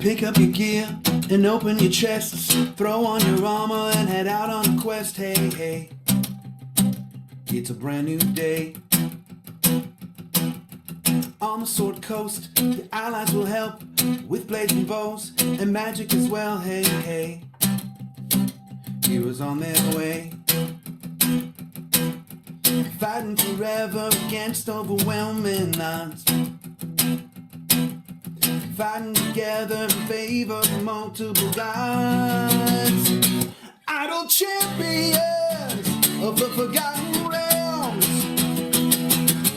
Pick up your gear and open your chests. Throw on your armor and head out on a quest. Hey, hey, it's a brand new day. On the Sword Coast, your allies will help with blades and bows and magic as well. Hey, hey, heroes on their way. Fighting forever against overwhelming odds. Fighting together in favor of multiple gods. Idle champions of the forgotten realms.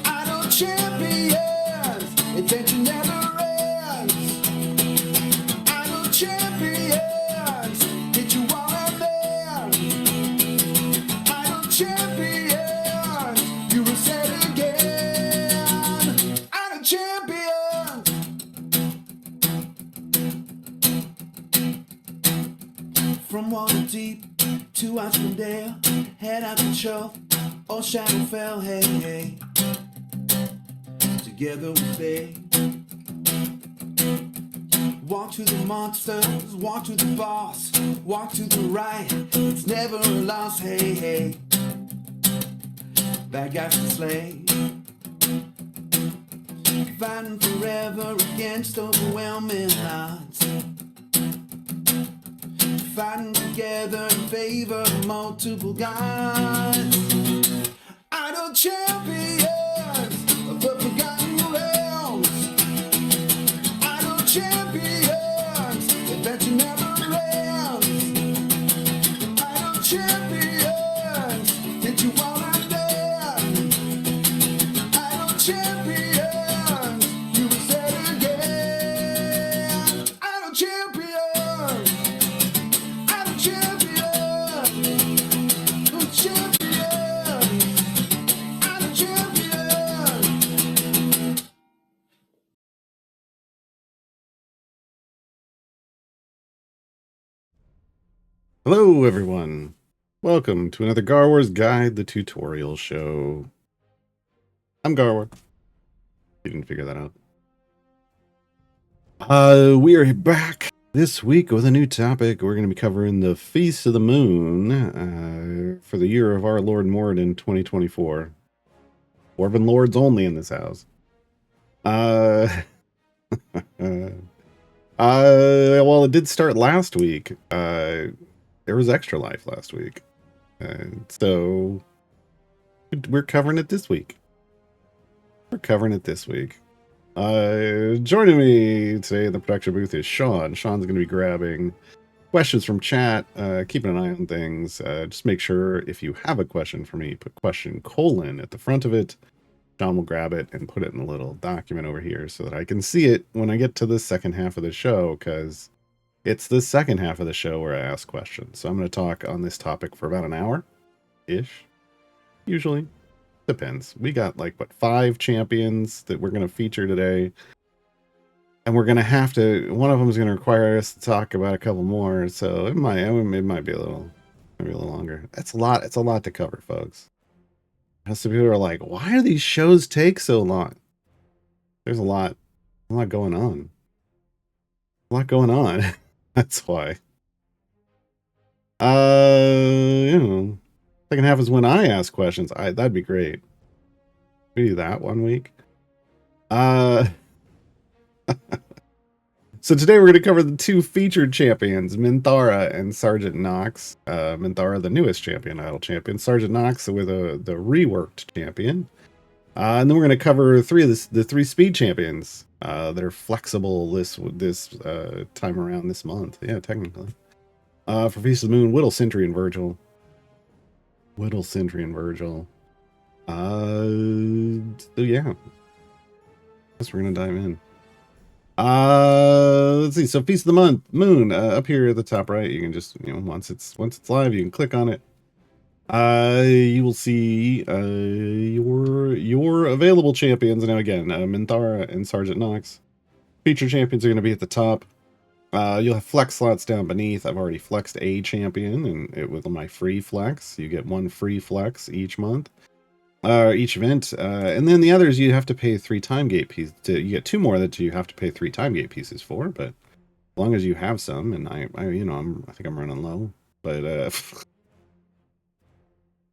Idle champions, adventure never ends. Idle champions, get you all out there. Idle champions, you reset again. Idle champions. From Waterdeep to Icelandair, head out to Chull or Shadowfell, hey, hey. Together we stay. Walk to the monsters, walk to the boss, walk to the right, it's never a loss, hey, hey. Bad guys to slay. Fighting forever against overwhelming odds. Fighting together in favor of multiple gods. Idle champions of the forgotten realms. Idle champions, adventure never ends. Idle champions, get you all out there. Idle champions, you reset again. Idle champions. Hello everyone, welcome to another Gaarawarr's Guide, the tutorial show. I'm Gaarawarr. You didn't figure that out. We are back this week with a new topic. We're going to be covering the Feast of the Moon for the year of our Lord Moradin 2024. Dwarven Lords only in this house. Well, it did start last week. There was Extra Life last week. So we're covering it this week. Joining me today in the production booth is Sean. Sean's going to be grabbing questions from chat, keeping an eye on things. Just make sure if you have a question for me, put question : at the front of it. Sean will grab it and put it in a little document over here so that I can see it when I get to the second half of the show, because it's the second half of the show where I ask questions. So I'm going to talk on this topic for about an hour-ish. Usually. Depends. We got like, 5 champions that we're going to feature today. And we're going to have to, one of them is going to require us to talk about a couple more. So it might be a little longer. It's a lot to cover, folks. Some people are like, why do these shows take so long? There's a lot going on. That's why. Second half is when I ask questions. That'd be great. We do that one week. So today we're going to cover the 2 featured champions, Minthara and Sergeant Knox. Minthara, the newest champion, idle champion. Sergeant Knox with the reworked champion. And then we're going to cover the 3 speed champions that are flexible this time around this month. Yeah, technically. For Feast of the Moon, Widdle, Sentry, and Virgil. So yeah. I guess we're going to dive in. Let's see. So Feast of the Moon, up here at the top right, you can just, once it's live, you can click on it. You will see your available champions. Now again, Minthara and Sergeant Knox. Featured champions are going to be at the top. You'll have flex slots down beneath. I've already flexed a champion, and with my free flex, you get 1 free flex each month, each event. And then the others, you have to pay 3 time gate pieces. You get 2 more that you have to pay 3 time gate pieces for. But long as you have some, and I think I'm running low, but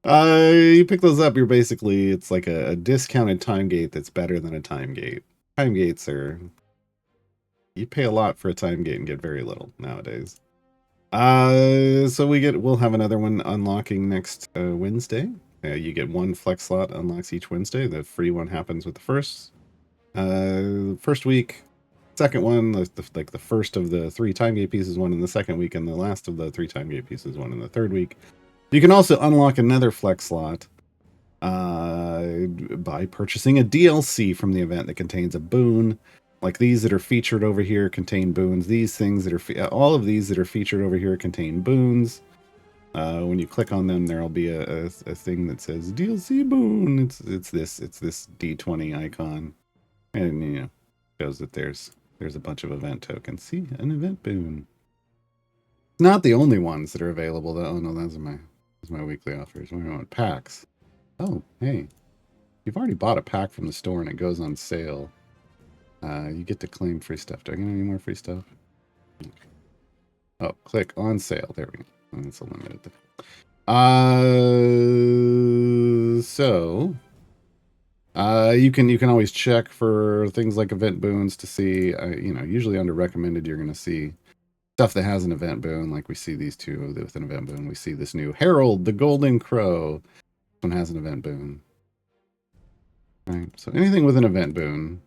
you pick those up, it's like a discounted time gate that's better than a time gate. Time gates are, you pay a lot for a time gate and get very little nowadays. So we'll have another one unlocking next Wednesday. You get one flex slot unlocks each Wednesday. The free one happens with the first week. Second one, like the first of the 3 time gate pieces, one in the second week, and the last of the 3 time gate pieces, one in the third week. You can also unlock another flex slot by purchasing a DLC from the event that contains a boon. Like these that are featured over here contain boons. These things that are all of these that are featured over here contain boons. When you click on them, there'll be a thing that says DLC boon. It's this D20 icon, and shows that there's a bunch of event tokens. See, an event boon. It's not the only ones that are available though. Oh no, those are my weekly offers. We want packs. Oh, hey, you've already bought a pack from the store and it goes on sale. You get to claim free stuff. Do I get any more free stuff? Okay. Oh, click on sale. There we go. It's a limited. So you can always check for things like event boons to see. Usually under recommended, you're going to see stuff that has an event boon. Like we see these two with an event boon. We see this new Herald, the Golden Crow. This one has an event boon. All right. So anything with an event boon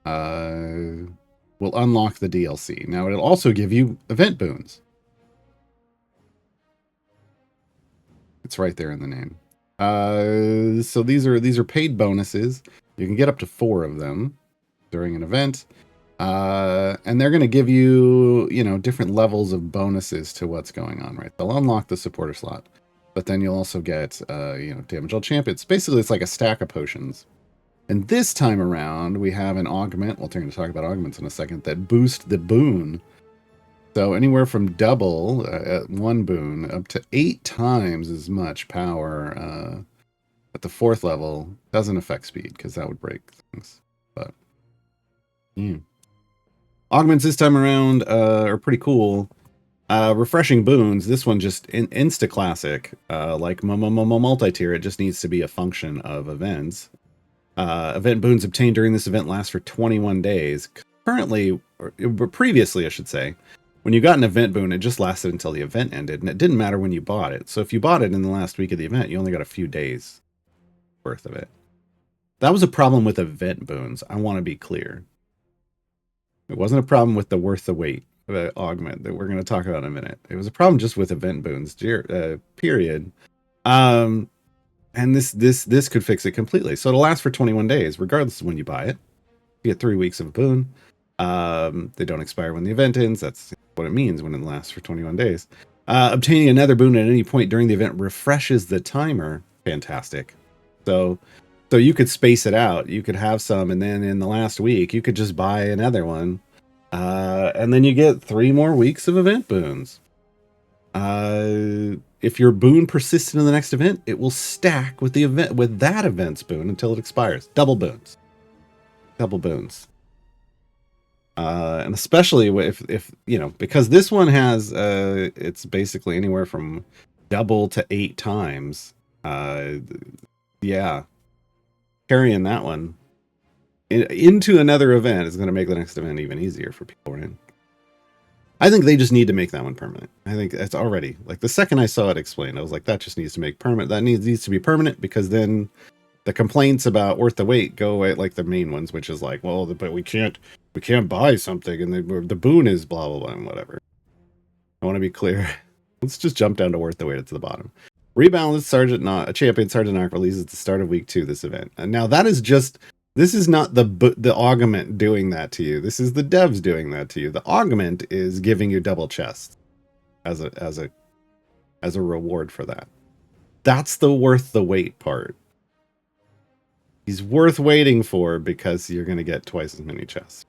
will unlock the DLC. Now it'll also give you event boons. It's right there in the name. So these are paid bonuses. You can get up to 4 of them during an event. And they're going to give you, different levels of bonuses to what's going on, right? They'll unlock the supporter slot, but then you'll also get, damage all champions. Basically, it's like a stack of potions. And this time around, we have an augment. We're going to talk about augments in a second that boost the boon. So anywhere from double at 1 boon up to 8 times as much power at the 4th level. Doesn't affect speed because that would break things. But augments this time around are pretty cool. Refreshing boons. This one just insta classic. Like multi-tier, it just needs to be a function of events. Event boons obtained during this event last for 21 days. Currently, or previously, I should say, when you got an event boon, it just lasted until the event ended, and it didn't matter when you bought it. So if you bought it in the last week of the event, you only got a few days worth of it. That was a problem with event boons. I want to be clear. It wasn't a problem with the worth the wait augment that we're going to talk about in a minute. It was a problem just with event boons, period. And this could fix it completely. So it'll last for 21 days, regardless of when you buy it. You get 3 weeks of a boon. They don't expire when the event ends. That's what it means when it lasts for 21 days. Obtaining another boon at any point during the event refreshes the timer. Fantastic. So you could space it out. You could have some, and then in the last week, you could just buy another one. And then you get 3 more weeks of event boons. If your boon persisted in the next event, it will stack with the event with that event's boon until it expires. Double boons. And especially if because this one has it's basically anywhere from double to 8 times. Carrying that one into another event is going to make the next event even easier for people, right? I think they just need to make that one permanent. I think that's already, like, the second I saw it explained, I was like, that just needs to make permanent. That needs to be permanent, because then the complaints about worth the wait go away, like the main ones, which is like, well, but we can't buy something, and the boon is blah blah blah and whatever. I want to be clear. Let's just jump down to worth the wait at the bottom. Rebalance Champion Sergeant Knox releases at the start of week 2 this event. And now that is just, this is not the augment doing that to you. This is the devs doing that to you. The augment is giving you double chests as a reward for that. That's the worth the wait part. He's worth waiting for because you're going to get twice as many chests.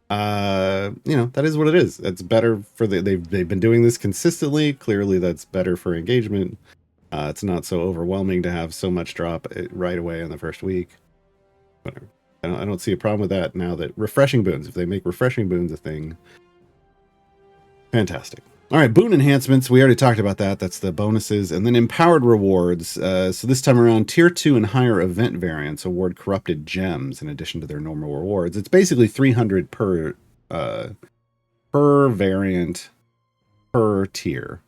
That is what it is. It's better for they've been doing this consistently. Clearly that's better for engagement. It's not so overwhelming to have so much drop right away in the first week. Whatever. I don't see a problem with that now that refreshing boons, if they make refreshing boons a thing, fantastic. All right, boon enhancements. We already talked about that. That's the bonuses. And then empowered rewards. So this time around, tier 2 and higher event variants award corrupted gems in addition to their normal rewards. It's basically 300 per variant per tier.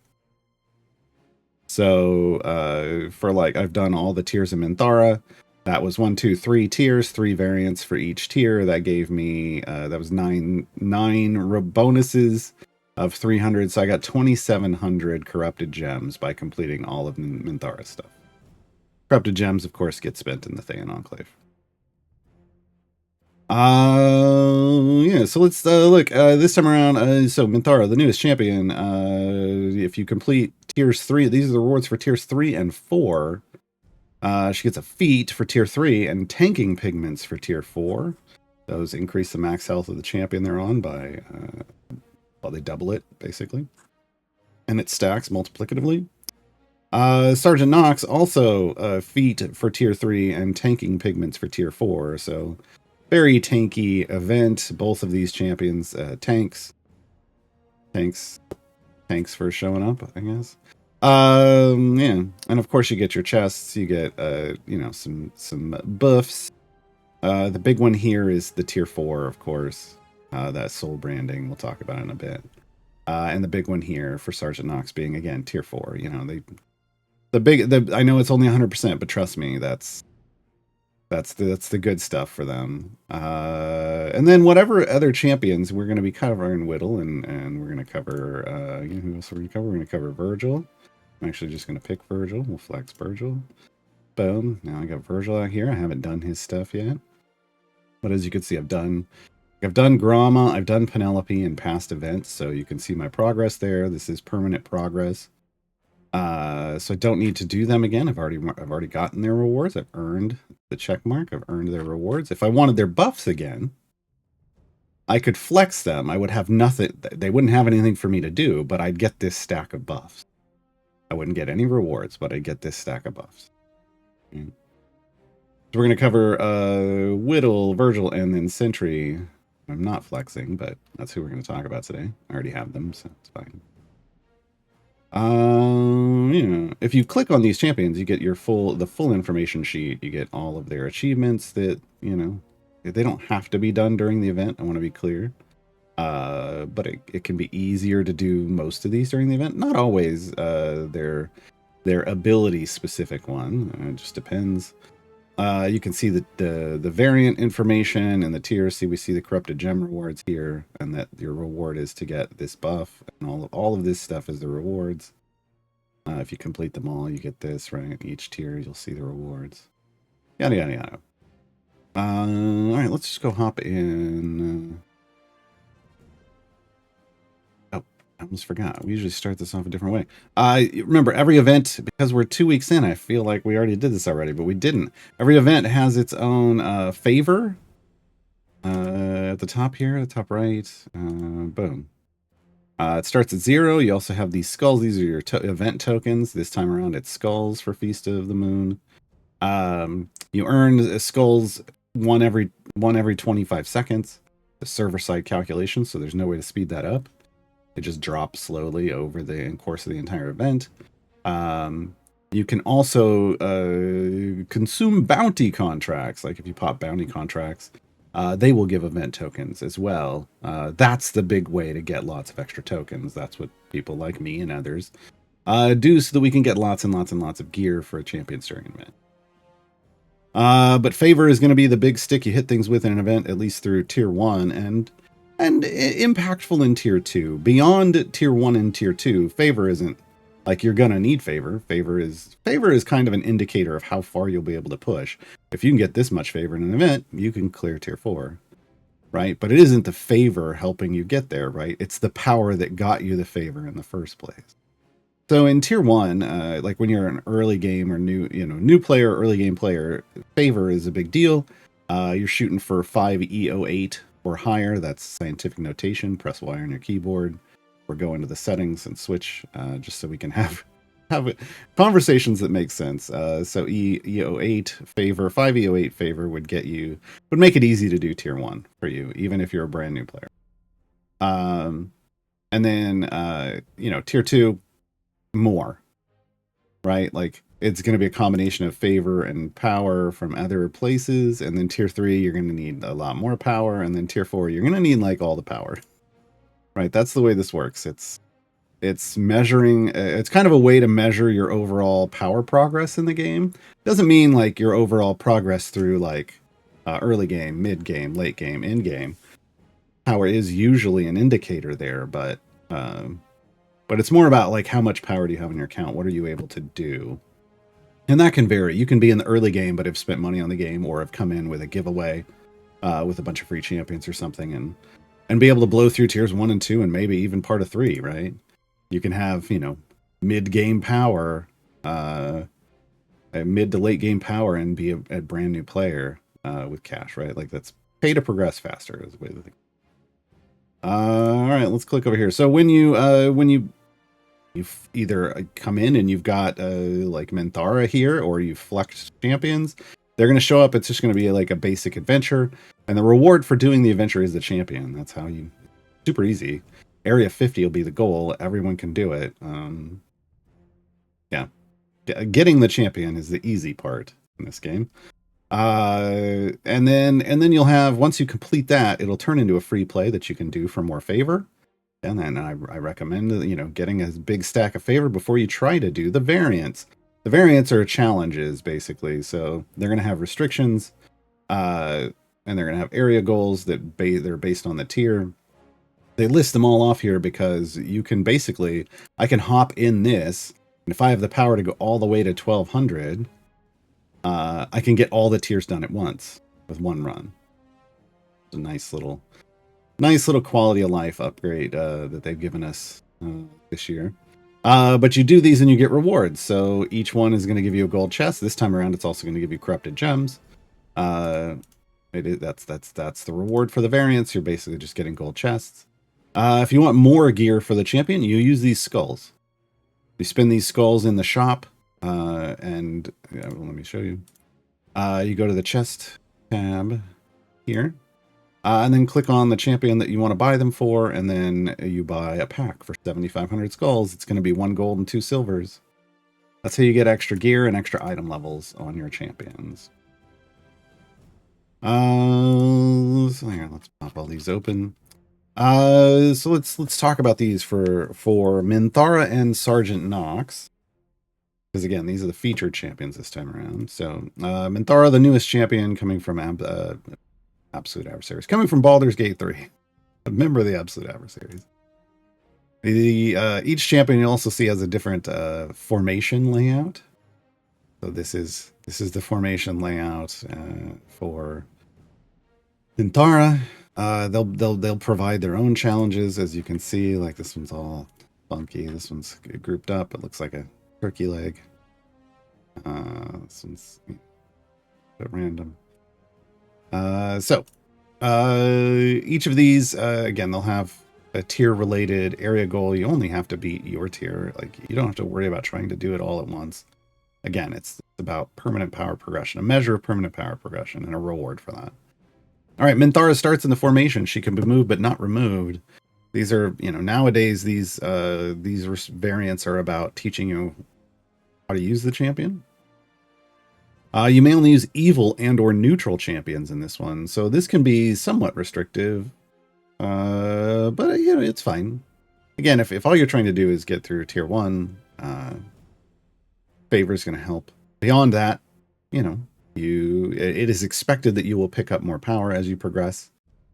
So for like, I've done all the tiers of Minthara. That was 1, 2, 3 tiers, 3 variants for each tier. That gave me, that was nine bonuses of 300. So I got 2,700 corrupted gems by completing all of Minthara stuff. Corrupted gems, of course, get spent in the Thayan Enclave. Yeah, so let's look this time around. So Minthara, the newest champion, if you complete tiers 3, these are the rewards for tiers 3 and 4. She gets a feat for tier 3 and tanking pigments for tier 4. Those increase the max health of the champion they're on by, well, they double it basically, and it stacks multiplicatively. Sergeant Knox also a feat for tier 3 and tanking pigments for tier 4. So very tanky event. Both of these champions tanks for showing up, I guess. Yeah, and of course you get your chests. You get you know, some buffs. The big one here is the tier 4, of course. That soul branding, we'll talk about it in a bit. And the big one here for Sergeant Knox being again tier 4. You know, I know it's only 100%, but trust me, that's the good stuff for them. And then whatever other champions we're going to be covering, Widdle, and we're going to cover, you know, who else are we going to cover? We're going to cover Virgil. I'm actually just going to pick Virgil. We'll flex Virgil. Boom. Now I got Virgil out here. I haven't done his stuff yet. But as you can see, I've done Grama, I've done Penelope in past events, so you can see my progress there. This is permanent progress. So I don't need to do them again. I've already gotten their rewards. I've earned the check mark. I've earned their rewards. If I wanted their buffs again, I could flex them. I would have nothing. They wouldn't have anything for me to do, but I'd get this stack of buffs. I wouldn't get any rewards, but I'd get this stack of buffs. So we're going to cover Widdle, Virgil, and then Sentry. I'm not flexing, but that's who we're going to talk about today. I already have them, so it's fine. Yeah, if you click on these champions, you get the full information sheet. You get all of their achievements that, you know, they don't have to be done during the event. I want to be clear. But it can be easier to do most of these during the event. Not always their ability specific one. It just depends. You can see the variant information and the tiers. See, we see the corrupted gem rewards here, and that your reward is to get this buff, and all of this stuff is the rewards. If you complete them all, you get this, right? Each tier, you'll see the rewards. Yada yada yada. All right, let's just go hop in. I almost forgot. We usually start this off a different way. Remember, every event, because we're 2 weeks in, I feel like we already did this already, but we didn't. Every event has its own favor. At the top here, the top right. Boom. It starts at 0. You also have these skulls. These are your event tokens. This time around, it's skulls for Feast of the Moon. You earn skulls one every 25 seconds. The server-side calculation, so there's no way to speed that up. It just drops slowly over the course of the entire event. You can also consume bounty contracts. Like if you pop bounty contracts, they will give event tokens as well. That's the big way to get lots of extra tokens. That's what people like me and others do, so that we can get lots and lots and lots of gear for a champions during an event. But favor is going to be the big stick you hit things with in an event, at least through tier 1, and impactful in tier 2. Beyond tier 1 and tier 2, favor isn't like you're gonna need favor. Favor is kind of an indicator of how far you'll be able to push. If you can get this much favor in an event, you can clear tier 4, right? But it isn't the favor helping you get there, right? It's the power that got you the favor in the first place. So in tier 1, like when you're an early game or new player, early game player, favor is a big deal. You're shooting for 5 E08 or higher. That's scientific notation. Press Y on your keyboard. We're going to the settings and switch just so we can have have conversations that make sense. So EO8 favor, 5 EO8 favor would make it easy to do tier 1 for you, even if you're a brand new player. And then, tier 2, more, right? Like, it's going to be a combination of favor and power from other places. And then tier 3, you're going to need a lot more power. And then tier 4, you're going to need like all the power, right? That's the way this works. It's measuring, it's kind of a way to measure your overall power progress in the game. Doesn't mean like your overall progress through like early game, mid game, late game, end game. Power is usually an indicator there, but it's more about like how much power do you have in your account? What are you able to do? And that can vary. You can be in the early game, but have spent money on the game, or have come in with a giveaway with a bunch of free champions or something, and be able to blow through tiers 1 and 2, and maybe even part of 3, right? You can have, mid-game power, mid to late game power, and be a brand new player with cash, right? Like, that's pay to progress faster is the way to think. All right, let's click over here. So when you've either come in and you've got like Minthara here, or you've flexed champions, they're going to show up. It's just going to be like a basic adventure, and the reward for doing the adventure is the champion. That's how super easy. Area 50 will be the goal. Everyone can do it. Yeah, getting the champion is the easy part in this game. And then you'll have, once you complete that, it'll turn into a free play that you can do for more favor. And then I recommend, getting a big stack of favor before you try to do the variants. The variants are challenges, basically. So they're going to have restrictions, and they're going to have area goals that they're based on the tier. They list them all off here because you can basically, I can hop in this, and if I have the power to go all the way to 1200, I can get all the tiers done at once with one run. It's a nice little quality of life upgrade that they've given us this year. But you do these and you get rewards. So each one is going to give you a gold chest. This time around, it's also going to give you corrupted gems. That's the reward for the variants. You're basically just getting gold chests. If you want more gear for the champion, you use these skulls. You spin these skulls in the shop, and let me show you. You go to the chest tab here. And then click on the champion that you want to buy them for, and then you buy a pack for 7,500 skulls. It's going to be 1 gold and 2 silvers. That's how you get extra gear and extra item levels on your champions. So here, let's pop all these open. So let's talk about these for Minthara and Sergeant Knox. Because again, these are the featured champions this time around. So Minthara, the newest champion coming from Absolute Adversaries, coming from Baldur's Gate 3, a member of the Absolute Adversaries. Each champion you also see has a different formation layout. So this is the formation layout for Minthara. They'll provide their own challenges, as you can see. Like, this one's all funky. This one's grouped up. It looks like a turkey leg. This one's a bit random. So each of these, again, they'll have a tier related area goal. You only have to beat your tier. Like, you don't have to worry about trying to do it all at once. Again, it's about permanent power progression, a measure of permanent power progression, and a reward for that. All right, Minthara starts in the formation. She can be moved but not removed. These are, nowadays, these variants are about teaching you how to use the champion. You may only use evil and or neutral champions in this one, so this can be somewhat restrictive, but it's fine. Again, if all you're trying to do is get through tier 1, favor is going to help. Beyond that, it is expected that you will pick up more power as you progress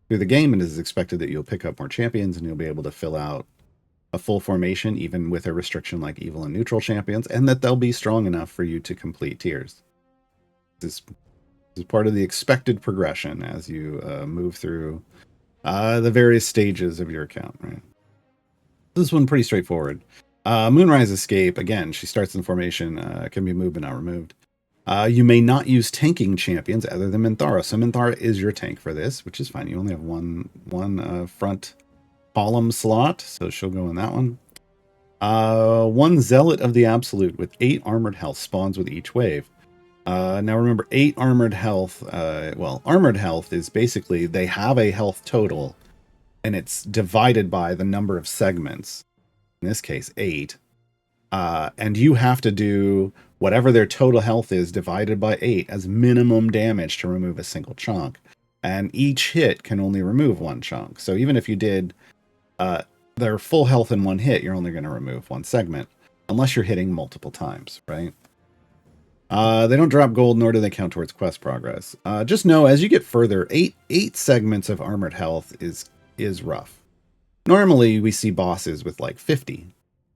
through the game, and it is expected that you'll pick up more champions, and you'll be able to fill out a full formation, even with a restriction like evil and neutral champions, and that they'll be strong enough for you to complete tiers. This is part of the expected progression as you move through the various stages of your account, right? This one pretty straightforward. Moonrise Escape, again, she starts in formation, can be moved but not removed. You may not use tanking champions other than Minthara. So Minthara is your tank for this, which is fine. You only have one front column slot, so she'll go in that one. One Zealot of the Absolute with 8 armored health spawns with each wave. Now remember, 8 armored health. Armored health is basically they have a health total, and it's divided by the number of segments. In this case, 8. And you have to do whatever their total health is divided by 8 as minimum damage to remove a single chunk. And each hit can only remove 1 chunk. So even if you did their full health in 1 hit, you're only going to remove 1 segment, unless you're hitting multiple times, right? They don't drop gold, nor do they count towards quest progress. Just know, as you get further, 8 segments of armored health is rough. Normally, we see bosses with like 50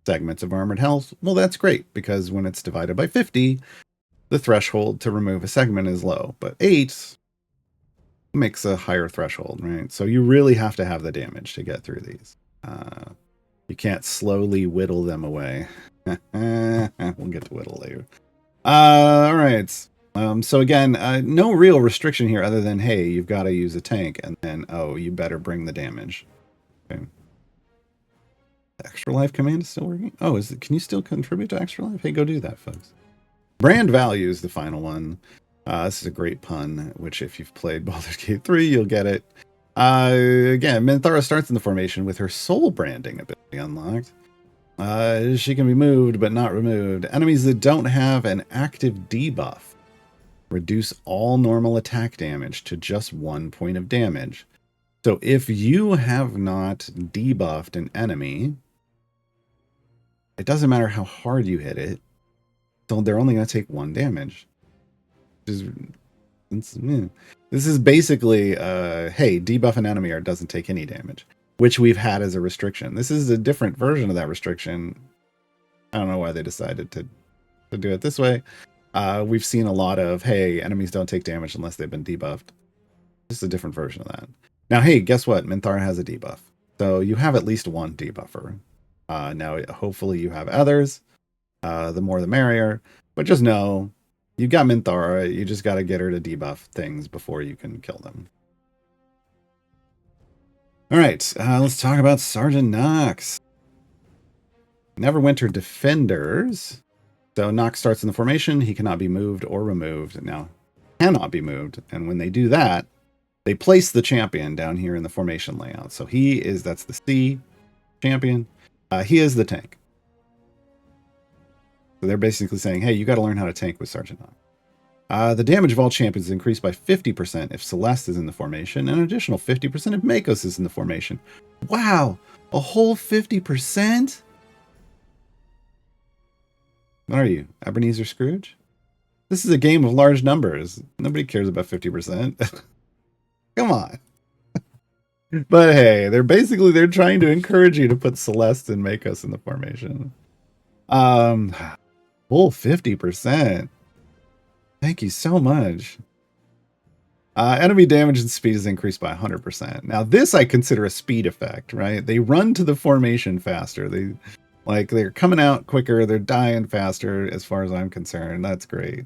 segments of armored health. Well, that's great, because when it's divided by 50, the threshold to remove a segment is low. But 8 makes a higher threshold, right? So you really have to have the damage to get through these. You can't slowly whittle them away. We'll get to whittle later. All right. So again, no real restriction here other than, hey, you've got to use a tank, and then, oh, you better bring the damage. Okay. Extra life command is still working? Oh, can you still contribute to extra life? Hey, go do that, folks. Brand value is the final one. This is a great pun, which if you've played Baldur's Gate 3, you'll get it. Again, Minthara starts in the formation with her soul branding ability unlocked. She can be moved, but not removed. Enemies that don't have an active debuff reduce all normal attack damage to just 1 point of damage. So if you have not debuffed an enemy, it doesn't matter how hard you hit it, so they're only going to take 1 damage. This is basically, hey, debuff an enemy or it doesn't take any damage, which we've had as a restriction. This is a different version of that restriction. I don't know why they decided to do it this way. We've seen a lot of, hey, enemies don't take damage unless they've been debuffed. This is a different version of that. Now, hey, guess what? Minthara has a debuff. So you have at least 1 debuffer. Now, hopefully you have others. The more the merrier. But just know, you've got Minthara. You just got to get her to debuff things before you can kill them. All right, let's talk about Sergeant Knox. Neverwinter Defenders. So Knox starts in the formation. He cannot be moved or removed. Now, cannot be moved. And when they do that, they place the champion down here in the formation layout. So that's the C champion. He is the tank. So they're basically saying, hey, you got to learn how to tank with Sergeant Knox. The damage of all champions is increased by 50% if Celeste is in the formation, and an additional 50% if Makos is in the formation. Wow! A whole 50%? What are you, Ebenezer Scrooge? This is a game of large numbers. Nobody cares about 50%. Come on. But hey, they're trying to encourage you to put Celeste and Makos in the formation. Full 50%. Thank you so much. Enemy damage and speed is increased by 100%. Now this I consider a speed effect, right? They run to the formation faster. They're coming out quicker. They're dying faster as far as I'm concerned. That's great.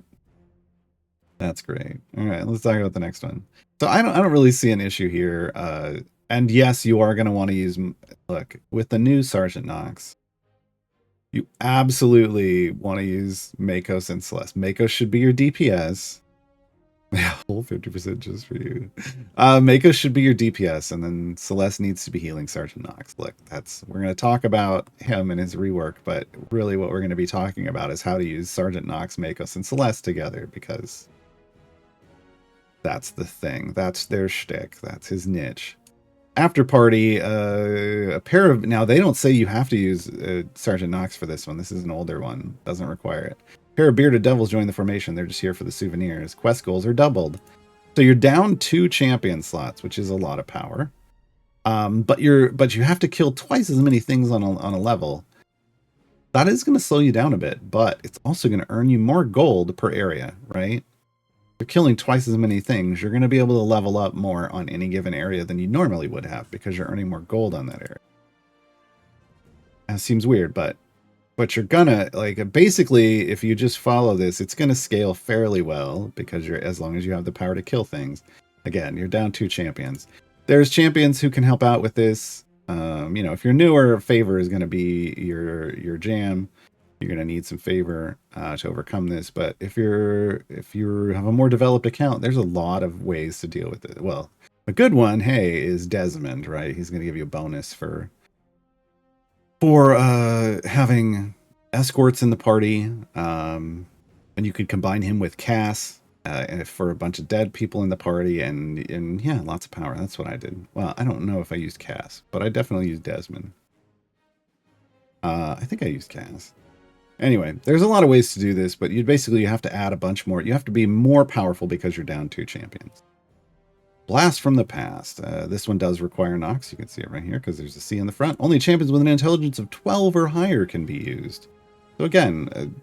That's great. All right, let's talk about the next one. So I don't really see an issue here. And yes, you are going to want to use, look, with the new Sergeant Knox, you absolutely want to use Makos and Celeste. Makos should be your DPS. Yeah, whole 50% just for you. Makos should be your DPS, and then Celeste needs to be healing Sergeant Knox. Look, we're going to talk about him and his rework, but really what we're going to be talking about is how to use Sergeant Knox, Makos, and Celeste together, because that's the thing. That's their shtick. That's his niche. After party, a pair of... Now, they don't say you have to use Sergeant Knox for this one. This is an older one. Doesn't require it. A pair of bearded devils join the formation. They're just here for the souvenirs. Quest goals are doubled. So you're down 2 champion slots, which is a lot of power. But you have to kill twice as many things on a level. That is going to slow you down a bit, but it's also going to earn you more gold per area, right? You're killing twice as many things. You're going to be able to level up more on any given area than you normally would have because you're earning more gold on that area. That seems weird, but you're gonna, basically, if you just follow this, it's going to scale fairly well because as long as you have the power to kill things. Again, you're down 2 champions. There's champions who can help out with this. You know, if you're newer, favor is going to be your jam. You're going to need some favor to overcome this. But if you have a more developed account, there's a lot of ways to deal with it. Well, a good one, hey, is Desmond, right? He's going to give you a bonus for having escorts in the party, and you could combine him with Cass for a bunch of dead people in the party, and yeah, lots of power. That's what I did. Well, I don't know if I used Cass, but I definitely used Desmond. I think I used Cass. Anyway, there's a lot of ways to do this, but you have to add a bunch more. You have to be more powerful because you're down 2 champions. Blast from the past. This one does require Knox. You can see it right here because there's a C in the front. Only champions with an intelligence of 12 or higher can be used. So again,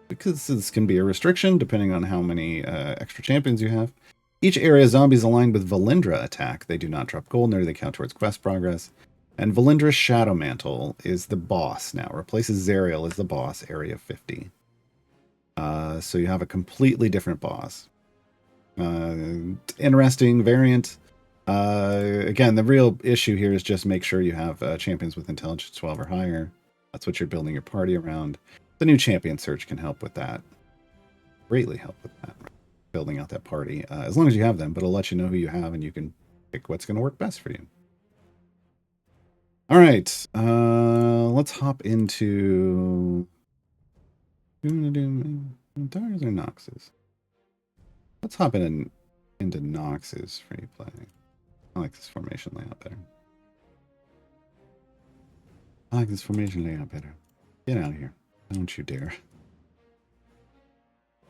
because this can be a restriction depending on how many extra champions you have. Each area zombies aligned with Valindra attack. They do not drop gold, nor do they count towards quest progress. And Valindra's Shadow Mantle is the boss now. Replaces Zariel as the boss, area 50. So you have a completely different boss. Interesting variant. Again, the real issue here is just make sure you have champions with intelligence 12 or higher. That's what you're building your party around. The new champion search can help with that. Greatly help with that. Building out that party. As long as you have them, but it'll let you know who you have and you can pick what's going to work best for you. All right, let's hop into Minthara's or Knox's. Let's hop into Knox's free play. I like this formation layout better. Get out of here! Don't you dare!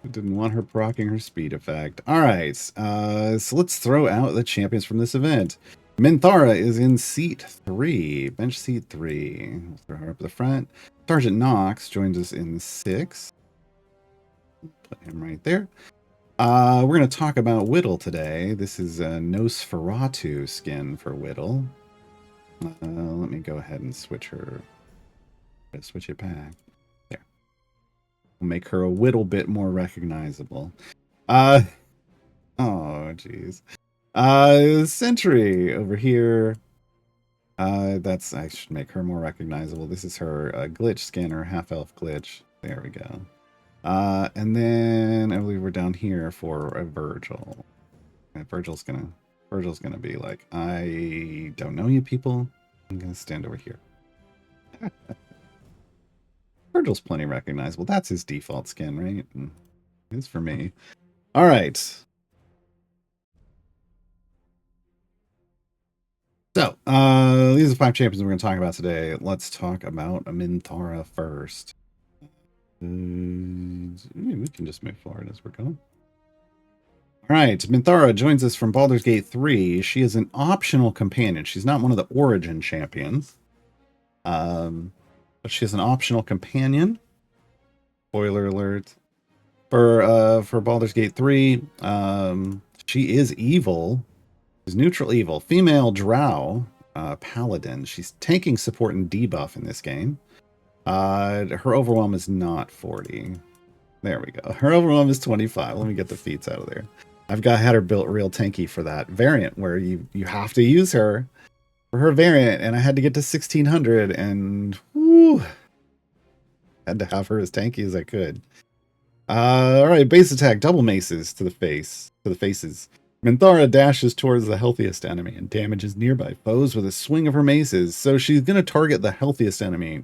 I didn't want her proccing her speed effect. All right, so let's throw out the champions from this event. Minthara is in seat 3, bench seat 3. We'll throw her up the front. Sergeant Knox joins us in 6. Put him right there. We're going to talk about Widdle today. This is a Nosferatu skin for Widdle. Let me go ahead and switch her. Switch it back. There. We'll make her a little bit more recognizable. Oh, jeez. Sentry over here. I should make her more recognizable. This is her glitch skin, or half-elf glitch. There we go. And then I believe we're down here for a Virgil. And Virgil's gonna be like, I don't know you people. I'm gonna stand over here. Virgil's plenty recognizable. That's his default skin, right? It is for me. All right. So, these are 5 champions we're going to talk about today. Let's talk about Minthara first. We can just move forward as we're going. All right, Minthara joins us from Baldur's Gate 3. She is an optional companion. She's not one of the origin champions. But she is an optional companion. Spoiler alert. For Baldur's Gate 3, she is evil. She's neutral evil. Female drow paladin. She's tanking support and debuff in this game. Her overwhelm is not 40. There we go. Her overwhelm is 25. Let me get the feats out of there. Had her built real tanky for that variant where you have to use her for her variant, and I had to get to 1600 and whoo, had to have her as tanky as I could. All right, base attack, double maces to the faces. Minthara dashes towards the healthiest enemy and damages nearby foes with a swing of her maces. So she's going to target the healthiest enemy.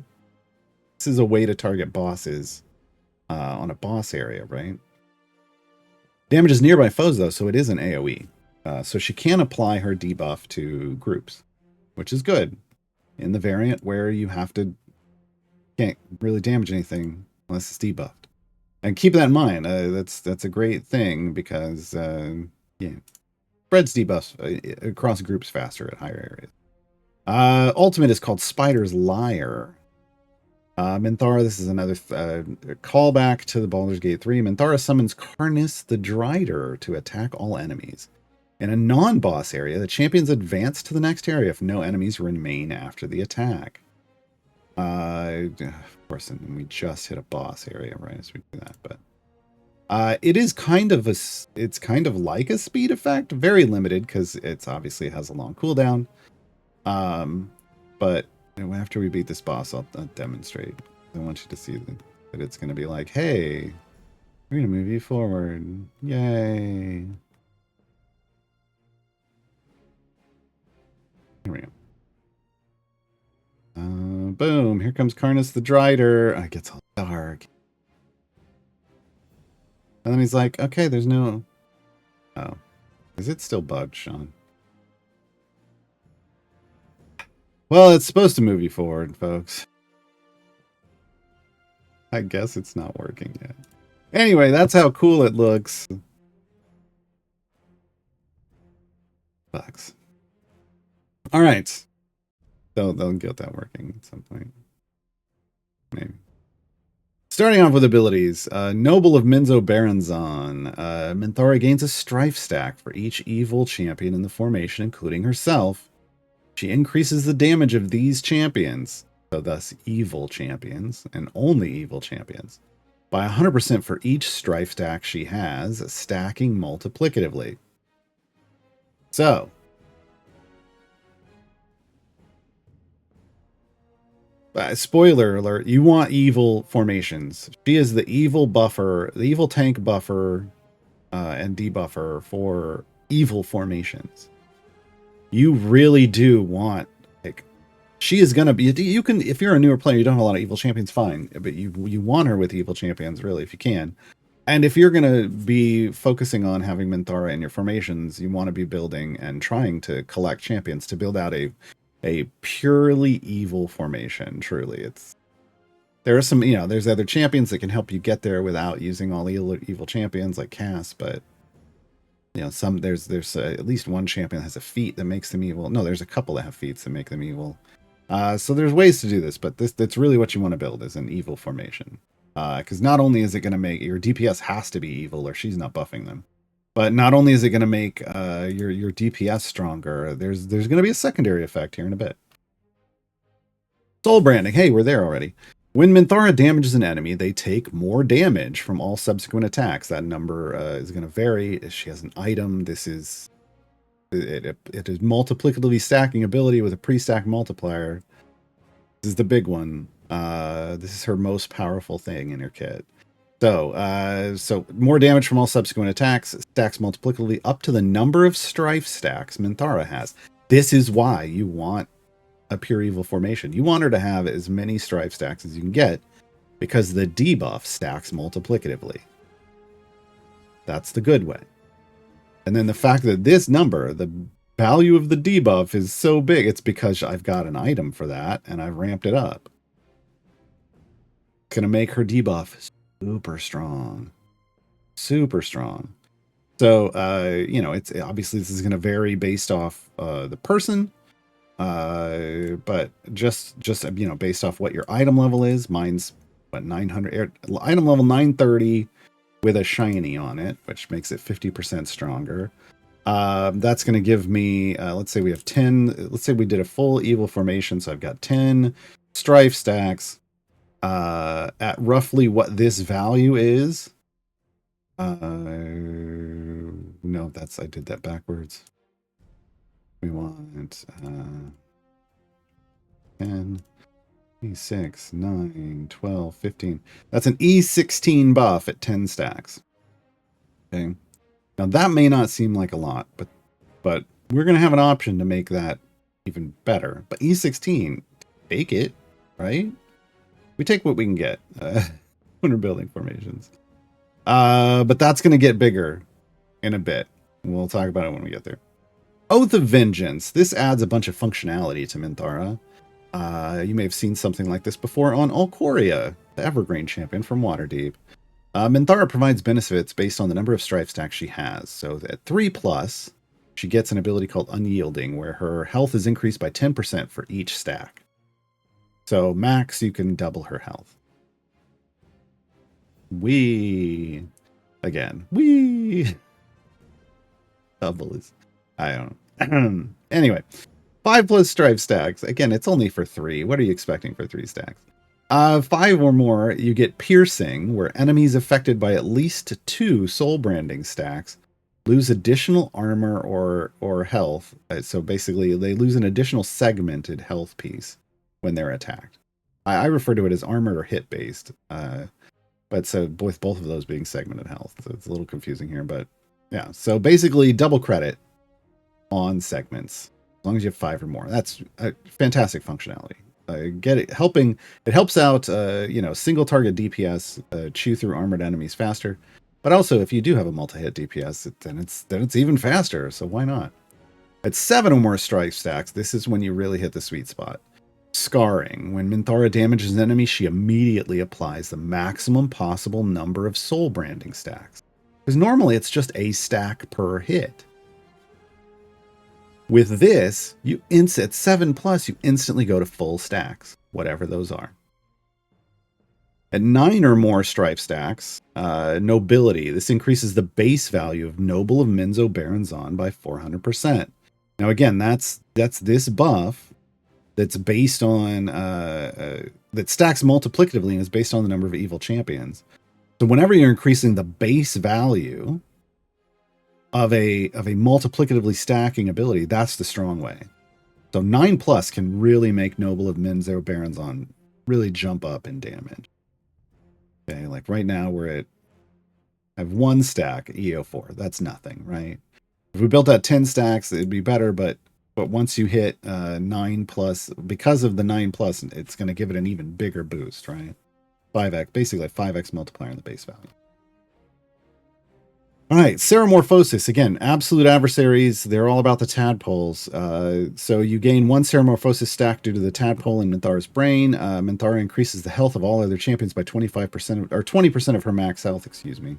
This is a way to target bosses on a boss area, right? Damages nearby foes, though, so it is an AoE. So she can apply her debuff to groups, which is good. In the variant where you can't really damage anything unless it's debuffed. And keep that in mind. That's a great thing because... yeah, spreads debuffs across groups faster at higher areas. Ultimate is called Spider's Lyre. Minthara, this is another callback to the Baldur's Gate 3. Minthara summons Karnis the Drider to attack all enemies. In a non-boss area, the champions advance to the next area if no enemies remain after the attack. Of course, and we just hit a boss area right as we do that, but... it is it's kind of like a speed effect, very limited because it's obviously has a long cooldown. but after we beat this boss, I'll demonstrate. I want you to see that it's going to be like, hey, we're going to move you forward. Yay. Here we go. Boom. Here comes Karnas the Drider. It gets all dark. And then he's like, okay, there's no... Oh. Is it still bugged, Sean? Well, it's supposed to move you forward, folks. I guess it's not working yet. Anyway, that's how cool it looks. Bugs. All right. They'll get that working at some point. Maybe. Starting off with abilities. Noble of Minzo Baranzan. Minthara gains a strife stack for each evil champion in the formation, including herself. She increases the damage of these champions, so thus evil champions, and only evil champions, by 100% for each strife stack she has, stacking multiplicatively. So, spoiler alert, you want evil formations. She is the evil buffer, the evil tank buffer and debuffer for evil formations. You really do want, like, she is going to be, you can, if you're a newer player, you don't have a lot of evil champions, fine, but you want her with evil champions, really, if you can. And if you're going to be focusing on having Minthara in your formations, you want to be building and trying to collect champions to build out a purely evil formation. Truly, there are some, there's other champions that can help you get there without using all evil champions like Cass, but there's at least one champion that has a feat that makes them evil. No, there's a couple that have feats that make them evil. So there's ways to do this, but that's really what you want to build, is an evil formation. Because not only is it going to make your DPS has to be evil, or she's not buffing them, but not only is it going to make your DPS stronger, there's going to be a secondary effect here in a bit. Soul branding. Hey, we're there already. When Minthara damages an enemy, they take more damage from all subsequent attacks. That number is going to vary. If she has an item, it is multiplicatively stacking ability with a pre-stack multiplier. This is the big one. This is her most powerful thing in her kit. So more damage from all subsequent attacks, stacks multiplicatively up to the number of strife stacks Minthara has. This is why you want a pure evil formation. You want her to have as many strife stacks as you can get, because the debuff stacks multiplicatively. That's the good way. And then the fact that this number, the value of the debuff, is so big, it's because I've got an item for that and I've ramped it up. It's going to make her debuff super strong. Super strong. So, it's obviously this is going to vary based off the person. But just based off what your item level is. Mine's what, 900, item level 930 with a shiny on it, which makes it 50% stronger. That's going to give me, let's say we have 10, let's say we did a full evil formation. So I've got 10 strife stacks, at roughly what this value is. No, I did that backwards. We want 10, E6, 9, 12, 15. That's an E16 buff at 10 stacks. Okay. Now that may not seem like a lot, but we're going to have an option to make that even better. But E16, take it, right? We take what we can get when we're building formations. But that's going to get bigger in a bit. We'll talk about it when we get there. Oath of Vengeance. This adds a bunch of functionality to Minthara. You may have seen something like this before on Alcoria, the Evergreen champion from Waterdeep. Minthara provides benefits based on the number of strife stacks she has. So at 3+, she gets an ability called Unyielding, where her health is increased by 10% for each stack. So max, you can double her health. Again. Double is... I don't know. Anyway, 5+ strife stacks. Again, it's only for 3. What are you expecting for 3 stacks? 5 or more, you get Piercing, where enemies affected by at least 2 soul branding stacks lose additional armor or health. So basically, they lose an additional segmented health piece when they're attacked. I refer to it as armored or hit based. But so with both of those being segmented health, so it's a little confusing here. But yeah, so basically double credit on segments as long as you have 5 or more. That's a fantastic functionality. Get it helping. It helps out, single target DPS chew through armored enemies faster. But also, if you do have a multi-hit DPS, then it's even faster. So why not? At 7 or more strike stacks, this is when you really hit the sweet spot. Scarring. When Minthara damages an enemy, she immediately applies the maximum possible number of soul branding stacks. Because normally it's just a stack per hit. With this, at 7+, you instantly go to full stacks, whatever those are. At 9 or more stripe stacks, nobility. This increases the base value of Noble of Minzo Baronzon by 400%. Now again, that's this buff that's based on that stacks multiplicatively and is based on the number of evil champions. So whenever you're increasing the base value of a multiplicatively stacking ability, that's the strong way. So 9+ can really make Noble of Minzo Baronzon really jump up in damage. Okay, like right now I have 1 stack EO4. That's nothing, right? If we built out 10 stacks, it'd be better, but once you hit 9+, because of the 9+, it's going to give it an even bigger boost, right? 5x, basically a 5x multiplier in the base value. All right, Ceramorphosis. Again, absolute adversaries. They're all about the tadpoles. So you gain 1 Ceramorphosis stack due to the tadpole in Minthara's brain. Minthara increases the health of all other champions by 25%, or 20% of her max health, excuse me.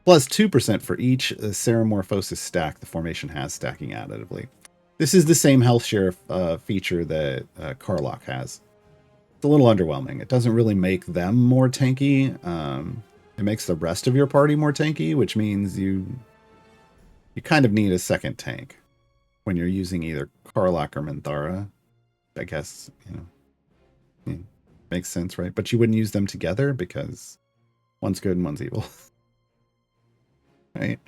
Plus 2% for each Ceramorphosis stack the formation has, stacking additively. This is the same health share feature that Karlach has. It's a little underwhelming. It doesn't really make them more tanky. It makes the rest of your party more tanky, which means you kind of need a second tank when you're using either Karlach or Minthara. I guess, makes sense, right? But you wouldn't use them together because one's good and one's evil. Right?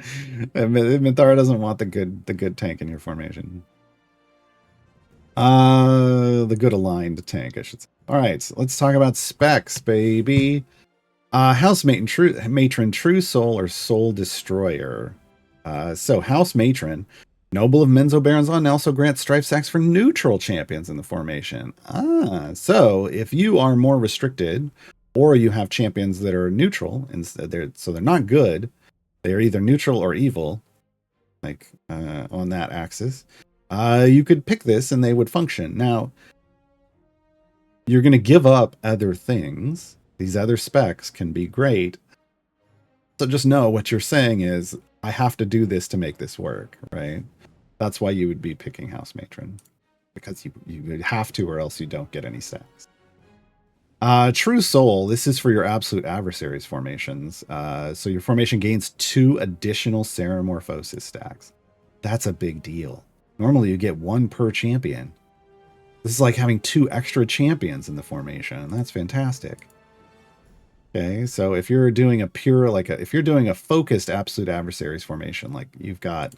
Minthara doesn't want the good tank in your formation. The good aligned tank, I should say. All right, so let's talk about specs, baby. House Matron, True Soul, or Soul Destroyer. So House Matron, Noble of Minzo Baronzon, also grants strife stacks for neutral champions in the formation. So if you are more restricted, or you have champions that are neutral, so they're not good, they're either neutral or evil, like on that axis, you could pick this and they would function. Now, you're going to give up other things. These other specs can be great. So just know what you're saying is, I have to do this to make this work, right? That's why you would be picking House Matron. Because you have to, or else you don't get any stacks. True Soul, this is for your absolute adversaries formations. So your formation gains 2 additional Ceramorphosis stacks. That's a big deal. Normally you get 1 per champion. This is like having 2 extra champions in the formation. That's fantastic. Okay, so if you're doing if you're doing a focused absolute adversaries formation, like you've got,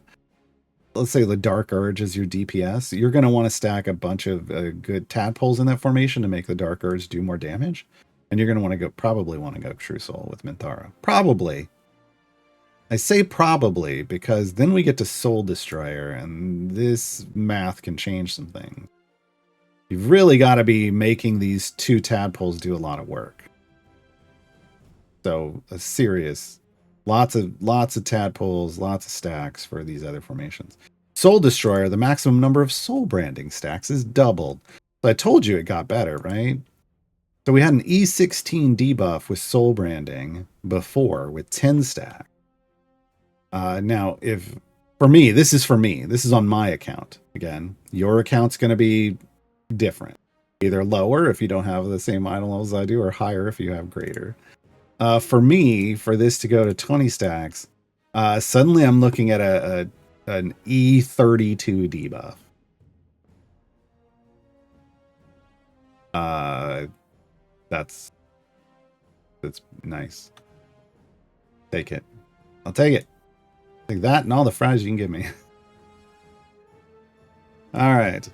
let's say the Dark Urge is your DPS, you're going to want to stack a bunch of good tadpoles in that formation to make the Dark Urge do more damage. And you're going to probably want to go True Soul with Minthara. Probably. I say probably because then we get to Soul Destroyer, and this math can change some things. You've really got to be making these 2 tadpoles do a lot of work. So a serious, lots of tadpoles, lots of stacks for these other formations. Soul Destroyer, the maximum number of soul branding stacks is doubled. So I told you it got better, right? So we had an E16 debuff with soul branding before with 10 stacks. Now, this is on my account. Again, your account's going to be different. Either lower if you don't have the same item levels I do, or higher if you have greater. For me, for this to go to 20 stacks, suddenly I'm looking at an E32 debuff. That's nice. Take it. I'll take it. Like that and all the fries you can give me. All right.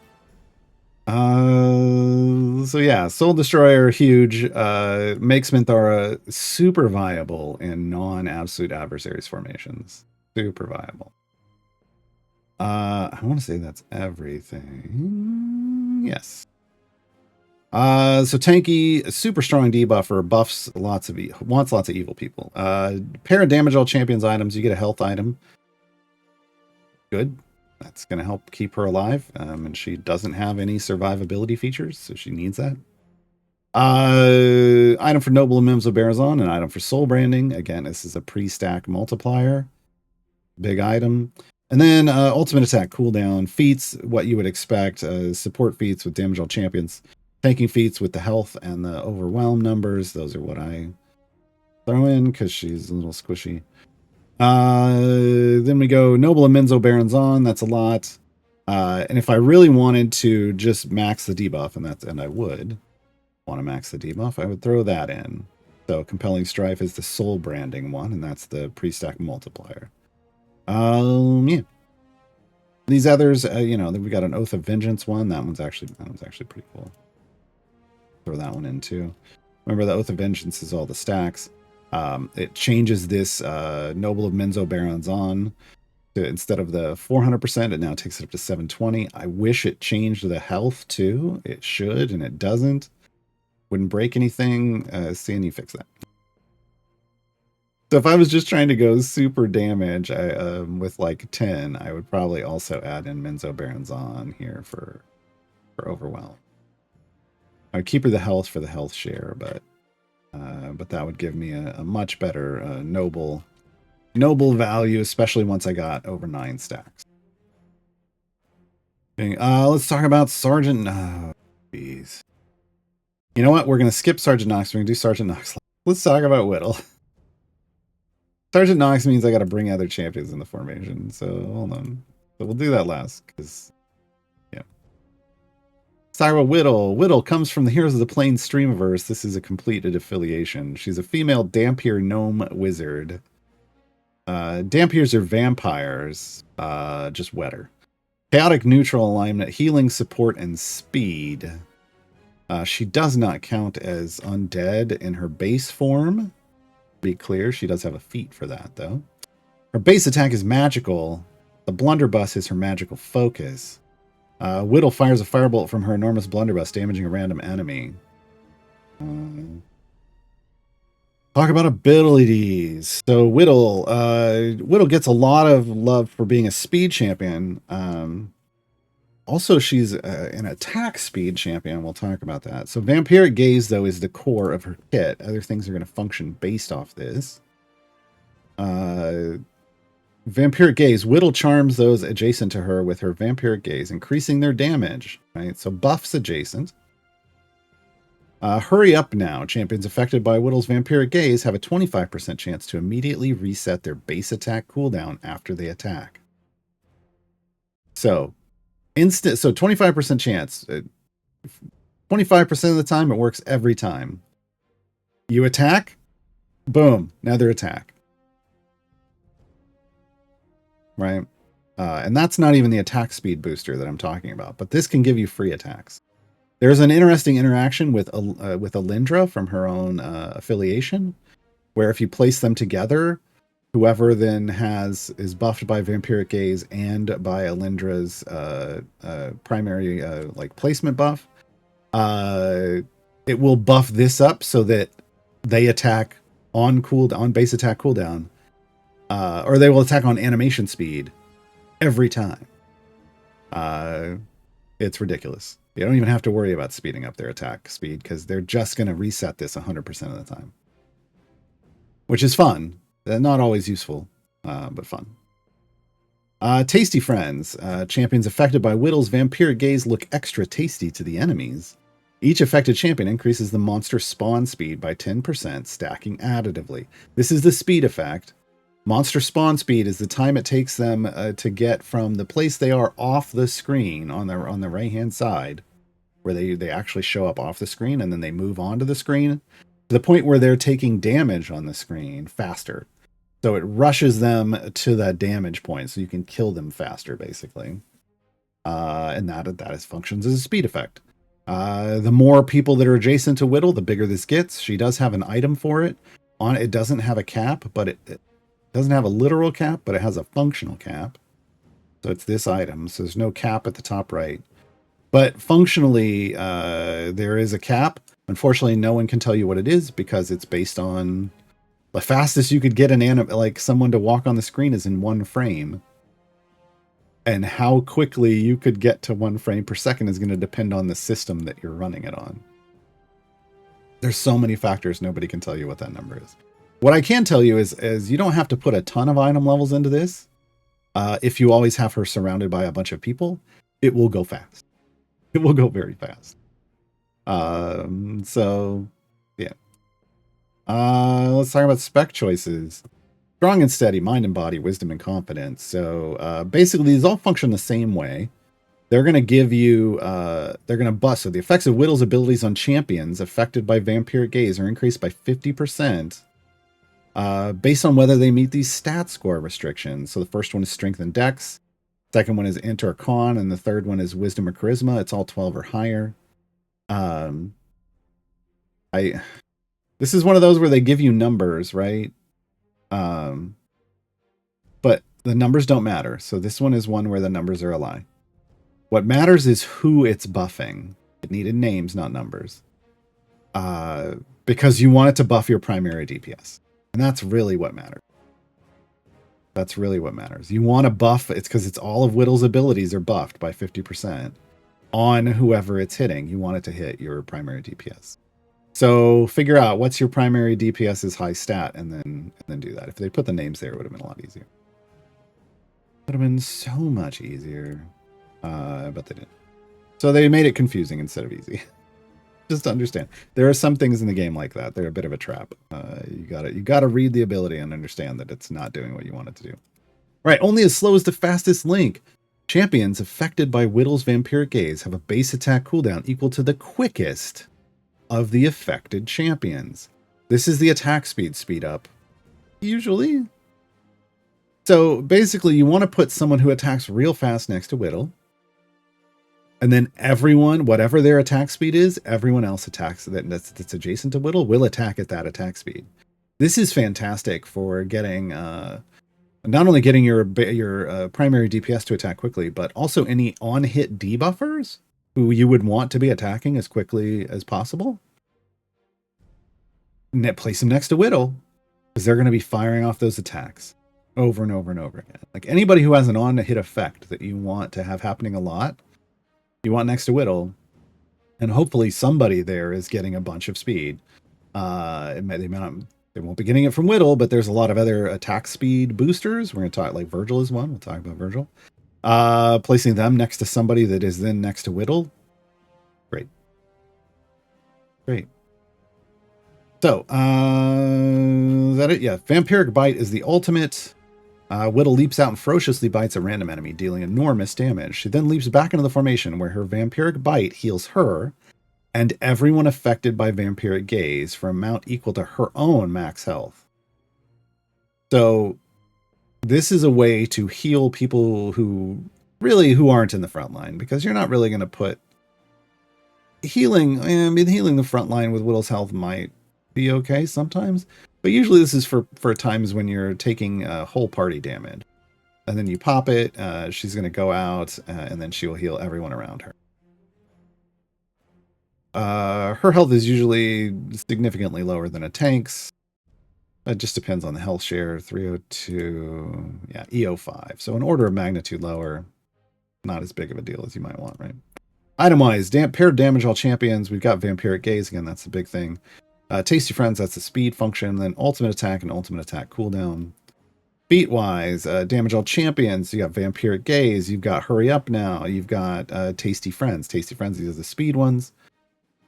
So yeah, Soul Destroyer, huge, makes Minthara super viable in non-absolute adversaries formations. Super viable. I want to say that's everything. Yes. So tanky, super strong debuffer, buffs lots of wants lots of evil people. Pair of damage all champions items, you get a health item. Good. That's going to help keep her alive. And she doesn't have any survivability features, so she needs that. Item for Noble and Mims of Barazon, an item for Soul Branding. Again, this is a pre-stack multiplier. Big item. And then ultimate attack cooldown. Feats, what you would expect. Support feats with damage all champions. Tanking feats with the health and the overwhelm numbers. Those are what I throw in because she's a little squishy. Then we go Noble and Minzo Baronzon. That's a lot. And if I really wanted to just max the debuff, and I would want to max the debuff, I would throw that in. So Compelling Strife is the soul branding one, and that's the pre-stack multiplier. Yeah. These others, then we got an Oath of Vengeance one. That one's actually pretty cool. Throw that one in too. Remember, the Oath of Vengeance is all the stacks. It changes this Noble of Minzo Baronzon to, instead of the 400%, it now takes it up to 720. I wish it changed the health too. It should, and it doesn't. Wouldn't break anything. Seeing you fix that. So if I was just trying to go super damage with like 10, I would probably also add in Minzo Baronzon here for overwhelm. I'd keep her the health for the health share, but that would give me a much better noble value, especially once I got over 9 stacks. Let's talk about Sergeant. Jeez. You know what? We're gonna skip Sergeant Knox. We're gonna do Sergeant Knox. Let's talk about Widdle. Sergeant Knox means I got to bring other champions in the formation. So hold on. So we'll do that last because, yeah. Let's talk about Widdle. Widdle comes from the Heroes of the Plains Streamverse. This is a completed affiliation. She's a female Dampier gnome wizard. Dampiers are vampires, just wetter. Chaotic neutral alignment, healing, support, and speed. She does not count as undead in her base form. Be clear, she does have a feat for that, though. Her base attack is magical. The blunderbuss is her magical focus. Widdle fires a firebolt from her enormous blunderbuss, damaging a random enemy. Talk about abilities. So Widdle gets a lot of love for being a speed champion. Also, she's an attack speed champion. We'll talk about that. So Vampiric Gaze, though, is the core of her kit. Other things are going to function based off this. Vampiric Gaze. Widdle charms those adjacent to her with her Vampiric Gaze, increasing their damage. Right? So buffs adjacent. Hurry up now. Champions affected by Widdle's Vampiric Gaze have a 25% chance to immediately reset their base attack cooldown after they attack. So 25% chance. 25% of the time, it works every time. You attack, boom, another attack. Right? And that's not even the attack speed booster that I'm talking about, but this can give you free attacks. There's an interesting interaction with Alindra from her own affiliation, where if you place them together, whoever then is buffed by Vampiric Gaze and by Alindra's primary placement buff, it will buff this up so that they attack on base attack cooldown, or they will attack on animation speed every time. It's ridiculous. You don't even have to worry about speeding up their attack speed because they're just going to reset this 100% of the time, which is fun. Not always useful, but fun. Tasty Friends. Champions affected by Widdle's Vampiric Gaze look extra tasty to the enemies. Each affected champion increases the monster spawn speed by 10%, stacking additively. This is the speed effect. Monster spawn speed is the time it takes them to get from the place they are off the screen on the right-hand side, where they actually show up off the screen, and then they move onto the screen, to the point where they're taking damage on the screen faster. So it rushes them to that damage point, so you can kill them faster, basically. And that is functions as a speed effect. The more people that are adjacent to Widdle, the bigger this gets. She does have an item for it. It doesn't have a cap, but it doesn't have a literal cap, but it has a functional cap. So it's this item. So there's no cap at the top right. But functionally, there is a cap. Unfortunately, no one can tell you what it is because it's based on the fastest you could get like someone to walk on the screen is in 1 frame. And how quickly you could get to 1 frame per second is going to depend on the system that you're running it on. There's so many factors, nobody can tell you what that number is. What I can tell you is you don't have to put a ton of item levels into this. If you always have her surrounded by a bunch of people, it will go fast. It will go very fast. So, yeah. Let's talk about spec choices. Strong and steady, mind and body, wisdom and confidence. So basically, these all function the same way. They're going to give you, they're going to buff. So the effects of Widdle's abilities on champions affected by vampiric gaze are increased by 50% based on whether they meet these stat score restrictions. So the first one is strength and dex. Second one is int or con. And the third one is wisdom or charisma. It's all 12 or higher. This is one of those where they give you numbers, right? But the numbers don't matter. So this one is one where the numbers are a lie. What matters is who it's buffing. It needed names, not numbers. Because you want it to buff your primary DPS. And that's really what matters. That's really what matters. You want to buff, it's because it's all of Widdle's abilities are buffed by 50% on whoever it's hitting. You want it to hit your primary DPS. So figure out what's your primary DPS's high stat and then do that. If they put the names there, it would have been a lot easier. Would have been so much easier. But they didn't. So they made it confusing instead of easy. Just to understand. There are some things in the game like that. They're a bit of a trap. You gotta read the ability and understand that it's not doing what you want it to do. Right, only as slow as the fastest link. Champions affected by Widdle's vampiric gaze have a base attack cooldown equal to the quickest of the affected champions. This is the attack speed up. Usually. So basically you want to put someone who attacks real fast next to Widdle. And then everyone, whatever their attack speed is, everyone else attacks that's adjacent to Widdle will attack at that attack speed. This is fantastic for getting not only getting your primary DPS to attack quickly, but also any on-hit debuffers who you would want to be attacking as quickly as possible. Place them next to Widdle, because they're going to be firing off those attacks over and over and over again. Like anybody who has an on-hit effect that you want to have happening a lot, you want next to Widdle, and hopefully somebody there is getting a bunch of speed. They won't be getting it from Widdle, but there's a lot of other attack speed boosters. We're going to talk, like Virgil is one. We'll talk about Virgil. Placing them next to somebody that is then next to Widdle. Great. So, is that it? Yeah, Vampiric Bite is the ultimate. Widdle leaps out and ferociously bites a random enemy, dealing enormous damage. She then leaps back into the formation where her Vampiric Bite heals her and everyone affected by Vampiric Gaze for an amount equal to her own max health. So this is a way to heal people who aren't in the front line, because you're not really going to put healing the front line with Widdle's health might be okay sometimes, but usually this is for times when you're taking whole party damage, and then you pop it. She's going to go out, and then she will heal everyone around her. Her health is usually significantly lower than a tank's. It just depends on the health share. 302, yeah, EO5. So an order of magnitude lower. Not as big of a deal as you might want, right? Item-wise, paired damage all champions. We've got Vampiric Gaze. Again, that's the big thing. Tasty Friends, that's the speed function. Then ultimate attack and ultimate attack cooldown. Feat-wise, damage all champions. You got Vampiric Gaze. You've got Hurry Up Now. You've got Tasty Friends. Tasty Friends, these are the speed ones.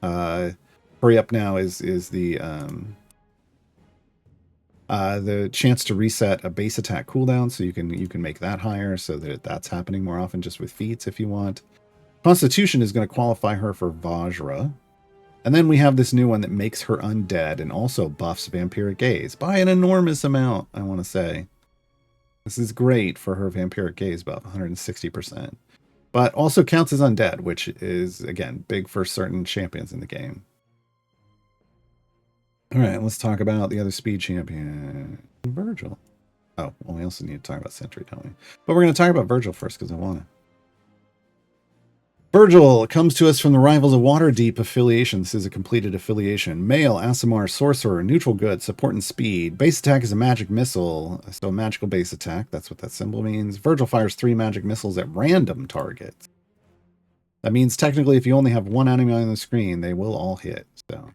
Hurry Up Now is the chance to reset a base attack cooldown, so you can make that higher, so that's happening more often just with feats if you want. Constitution is going to qualify her for Vajra. And then we have this new one that makes her undead and also buffs vampiric gaze by an enormous amount, I want to say. This is great for her vampiric gaze buff, 160%. But also counts as undead, which is, again, big for certain champions in the game. All right, let's talk about the other speed champion, Virgil. Oh, well, we also need to talk about Sentry, don't we? But we're going to talk about Virgil first because I want to. Virgil comes to us from the Rivals of Waterdeep affiliation. This is a completed affiliation. Male, Aasimar, Sorcerer, Neutral Good, Support and Speed. Base attack is a magic missile, so a magical base attack. That's what that symbol means. Virgil fires 3 magic missiles at random targets. That means technically if you only have one enemy on the screen, they will all hit. So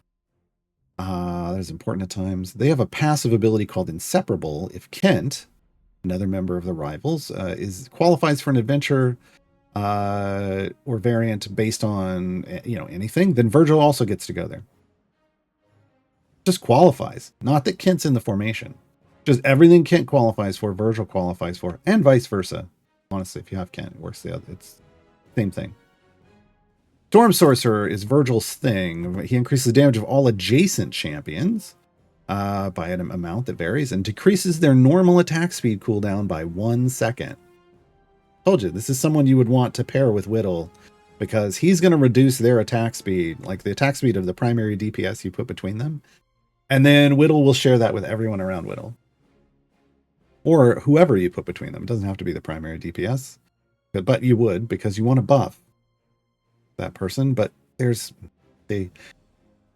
that is important at times. They have a passive ability called Inseparable. If Kent, another member of the Rivals, qualifies for an adventure or variant based on anything, then Virgil also gets to go there. Just qualifies. Not that Kent's in the formation. Just everything Kent qualifies for, Virgil qualifies for, and vice versa. Honestly, if you have Kent, it works the other. It's the same thing. Storm Sorcerer is Virgil's thing. He increases the damage of all adjacent champions by an amount that varies and decreases their normal attack speed cooldown by 1 second. Told you, this is someone you would want to pair with Widdle because he's going to reduce their attack speed, like the attack speed of the primary DPS you put between them. And then Widdle will share that with everyone around Widdle. Or whoever you put between them. It doesn't have to be the primary DPS, but you would because you want to buff that person. But then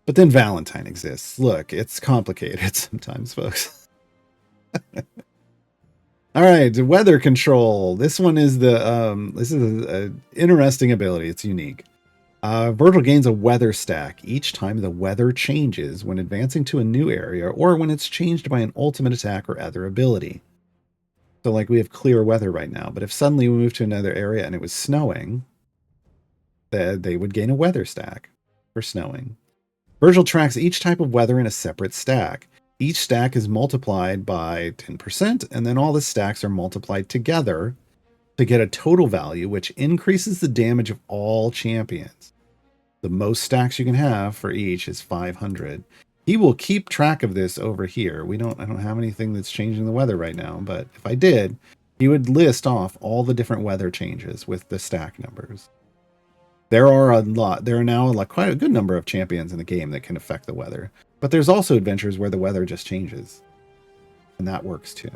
Valentine exists. Look, it's complicated sometimes, folks. All right, weather control. This one is this is an interesting ability. It's unique. Virgil gains a weather stack each time the weather changes when advancing to a new area or when it's changed by an ultimate attack or other ability. So like we have clear weather right now, but if suddenly we move to another area and it was snowing, they would gain a weather stack for snowing. Virgil tracks each type of weather in a separate stack. Each stack is multiplied by 10%, and then all the stacks are multiplied together to get a total value, which increases the damage of all champions. The most stacks you can have for each is 500. He will keep track of this over here. I don't have anything that's changing the weather right now, but if I did, he would list off all the different weather changes with the stack numbers. There are now quite a good number of champions in the game that can affect the weather. But there's also adventures where the weather just changes. And that works too.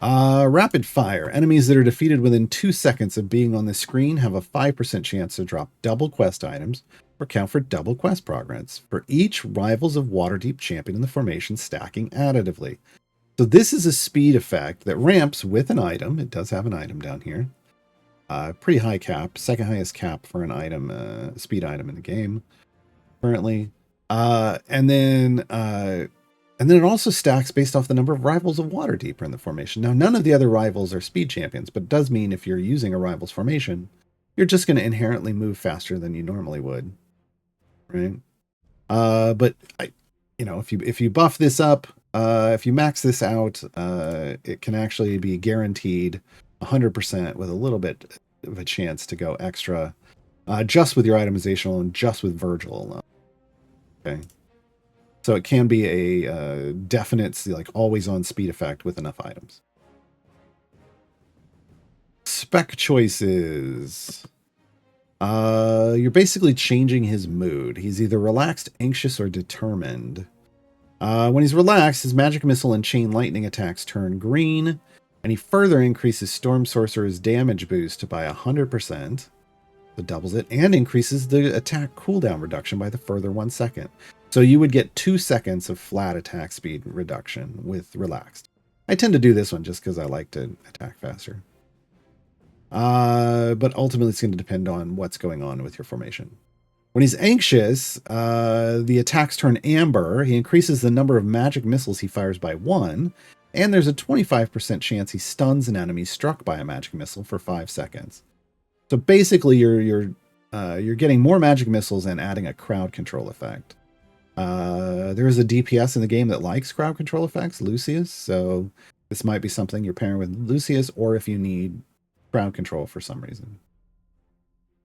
Rapid fire. Enemies that are defeated within 2 seconds of being on the screen have a 5% chance to drop double quest items or count for double quest progress for each Rivals of Waterdeep champion in the formation stacking additively. So this is a speed effect that ramps with an item. It does have an item down here. Pretty high cap. Second highest cap for an item, speed item in the game currently. And then it also stacks based off the number of Rivals of Waterdeep in the formation. Now, none of the other rivals are speed champions, but it does mean if you're using a Rivals formation, you're just going to inherently move faster than you normally would, right? But if you buff this up, if you max this out, it can actually be guaranteed 100% with a little bit of a chance to go extra, just with your itemization alone, just with Virgil alone. Okay. So it can be a definite, like, always-on speed effect with enough items. Spec choices. You're basically changing his mood. He's either relaxed, anxious, or determined. When he's relaxed, his magic missile and chain lightning attacks turn green, and he further increases Storm Sorcerer's damage boost by 100%. So doubles it, and increases the attack cooldown reduction by the further 1 second. So you would get 2 seconds of flat attack speed reduction with relaxed. I tend to do this one just because I like to attack faster. But ultimately it's going to depend on what's going on with your formation. When he's anxious, the attacks turn amber. He increases the number of magic missiles he fires by 1, and there's a 25% chance he stuns an enemy struck by a magic missile for 5 seconds. So basically you're getting more magic missiles and adding a crowd control effect. There is a DPS in the game that likes crowd control effects, Lucius, so this might be something you're pairing with Lucius, or if you need crowd control for some reason.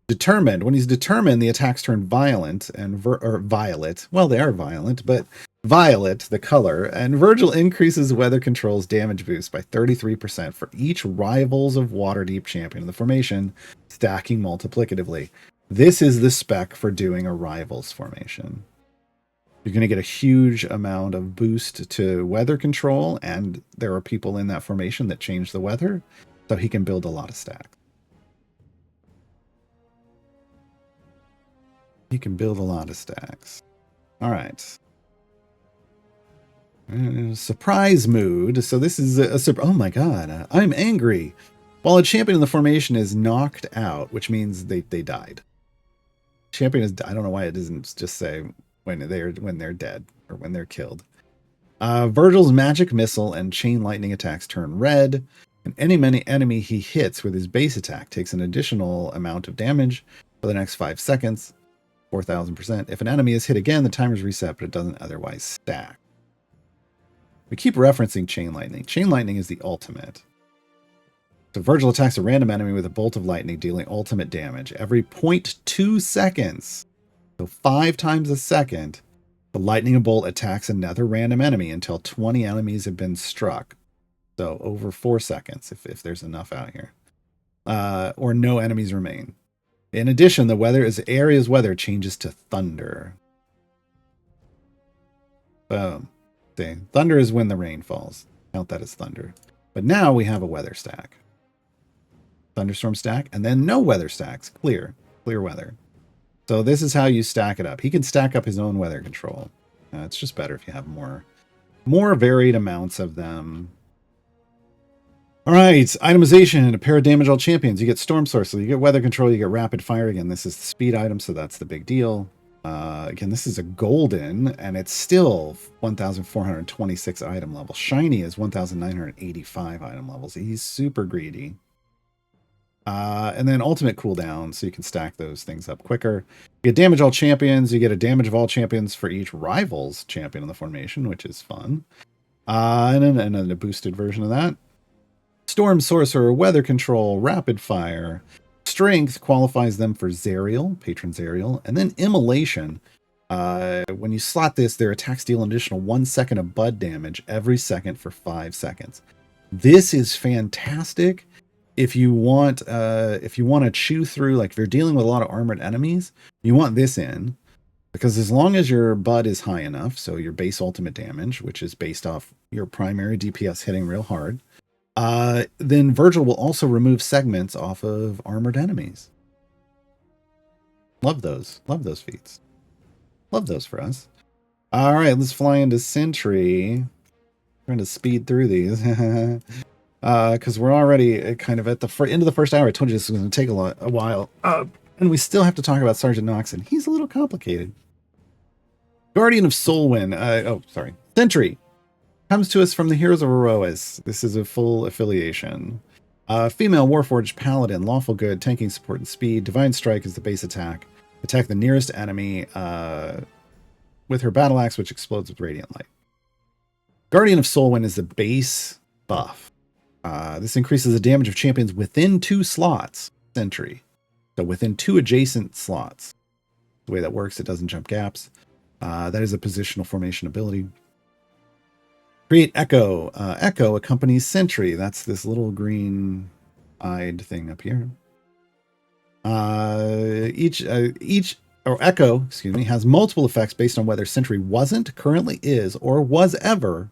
Determined. When he's determined, the attacks turn violent and or violet. Well, they are violent, but violet, the color. And Virgil increases weather control's damage boost by 33% for each Rivals of Waterdeep champion in the formation, stacking multiplicatively. This is the spec for doing a Rivals formation. You're going to get a huge amount of boost to weather control, and there are people in that formation that change the weather, so he can build a lot of stacks. He can build a lot of stacks. All right. Surprise mood. So this is oh my god, I'm angry. While a champion in the formation is knocked out, which means they died. Champion is, I don't know why it doesn't just say when they're dead or when they're killed. Virgil's magic missile and chain lightning attacks turn red, and any enemy he hits with his base attack takes an additional amount of damage for the next 5 seconds. 4,000%. If an enemy is hit again, the timer's reset, but it doesn't otherwise stack. We keep referencing chain lightning. Chain lightning is the ultimate. So Virgil attacks a random enemy with a bolt of lightning, dealing ultimate damage every 0.2 seconds. So 5 times a second, the lightning bolt attacks another random enemy until 20 enemies have been struck. So over 4 seconds, if there's enough out here. Or no enemies remain. In addition, the area's weather changes to thunder. Boom. See, thunder is when the rain falls. Count that as thunder. But now we have a weather stack. Thunderstorm stack, and then no weather stacks. Clear weather. So this is how you stack it up. He can stack up his own weather control. It's just better if you have more varied amounts of them. All right, itemization, a pair of damage all champions. You get Storm Sorcerer, you get Weather Control, you get Rapid Fire. Again, this is the speed item, so that's the big deal. Again, this is a golden, and it's still 1,426 item level. Shiny is 1,985 item levels. He's super greedy. And then ultimate cooldown, so you can stack those things up quicker. You get damage all champions. You get a damage of all champions for each Rivals champion in the formation, which is fun. And then a boosted version of that. Storm Sorcerer, Weather Control, Rapid Fire. Strength qualifies them for Zerial, Patron Zerial, and then Immolation. When you slot this, their attacks deal an additional 1 second of bud damage every second for 5 seconds. This is fantastic if you want to chew through, like if you're dealing with a lot of armored enemies, you want this in, because as long as your bud is high enough, so your base ultimate damage, which is based off your primary DPS hitting real hard, then Virgil will also remove segments off of armored enemies. Love those feats. Love those for us. All right, let's fly into Sentry. Trying to speed through these. Because we're already kind of at the end of the first hour. I told you this was going to take a while. And we still have to talk about Sergeant Knox, and he's a little complicated. Guardian of Solwyn. Sentry. Comes to us from the Heroes of Erois. This is a full affiliation. Female Warforged Paladin, Lawful Good, tanking support and speed. Divine Strike is the base attack. Attack the nearest enemy with her battle axe, which explodes with radiant light. Guardian of Solwyn is the base buff. This increases the damage of champions within 2 slots. Sentry. So within 2 adjacent slots. The way that works, it doesn't jump gaps. That is a positional formation ability. Create Echo. Echo accompanies Sentry. That's this little green-eyed thing up here. Echo, has multiple effects based on whether Sentry wasn't, currently is, or was ever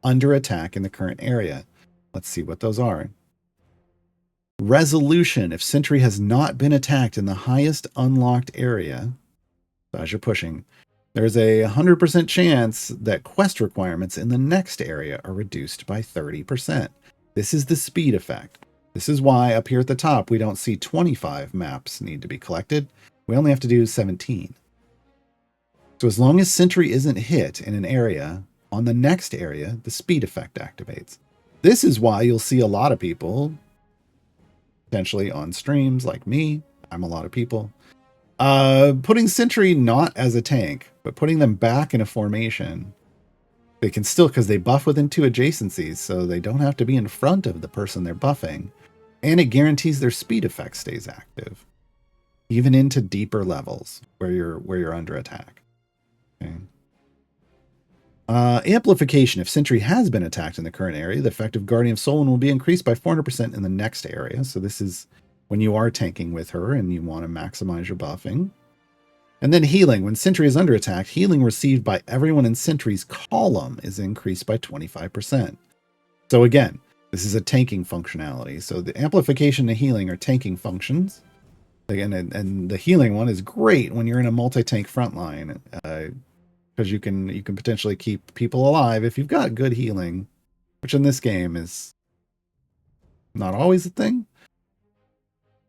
under attack in the current area. Let's see what those are. Resolution. If Sentry has not been attacked in the highest unlocked area, so as you're pushing, there's a 100% chance that quest requirements in the next area are reduced by 30%. This is the speed effect. This is why up here at the top, we don't see 25 maps need to be collected. We only have to do 17. So as long as Sentry isn't hit in an area, on the next area, the speed effect activates. This is why you'll see a lot of people, potentially on streams like me, I'm a lot of people, putting Sentry not as a tank, but putting them back in a formation. They can still, because they buff within 2 adjacencies, so they don't have to be in front of the person they're buffing. And it guarantees their speed effect stays active. even into deeper levels where you're under attack. Okay. Amplification. If Sentry has been attacked in the current area, the effect of Guardian of Solon will be increased by 400% in the next area. So this is when you are tanking with her and you want to maximize your buffing. And then healing. When Sentry is under attack, healing received by everyone in Sentry's column is increased by 25%. So again, this is a tanking functionality. So the amplification and healing are tanking functions. Again, and the healing one is great when you're in a multi-tank frontline, because you can potentially keep people alive if you've got good healing, which in this game is not always a thing.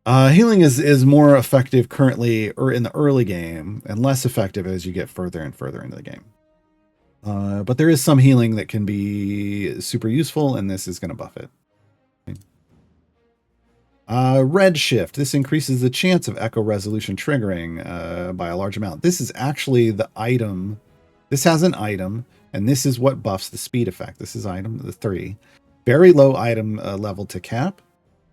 Healing is more effective currently or in the early game, and less effective as you get further and further into the game. But there is some healing that can be super useful, and this is going to buff it. Redshift. This increases the chance of echo resolution triggering by a large amount. This is actually the item. This has an item, and this is what buffs the speed effect. This is item the 3. Very low item level to cap.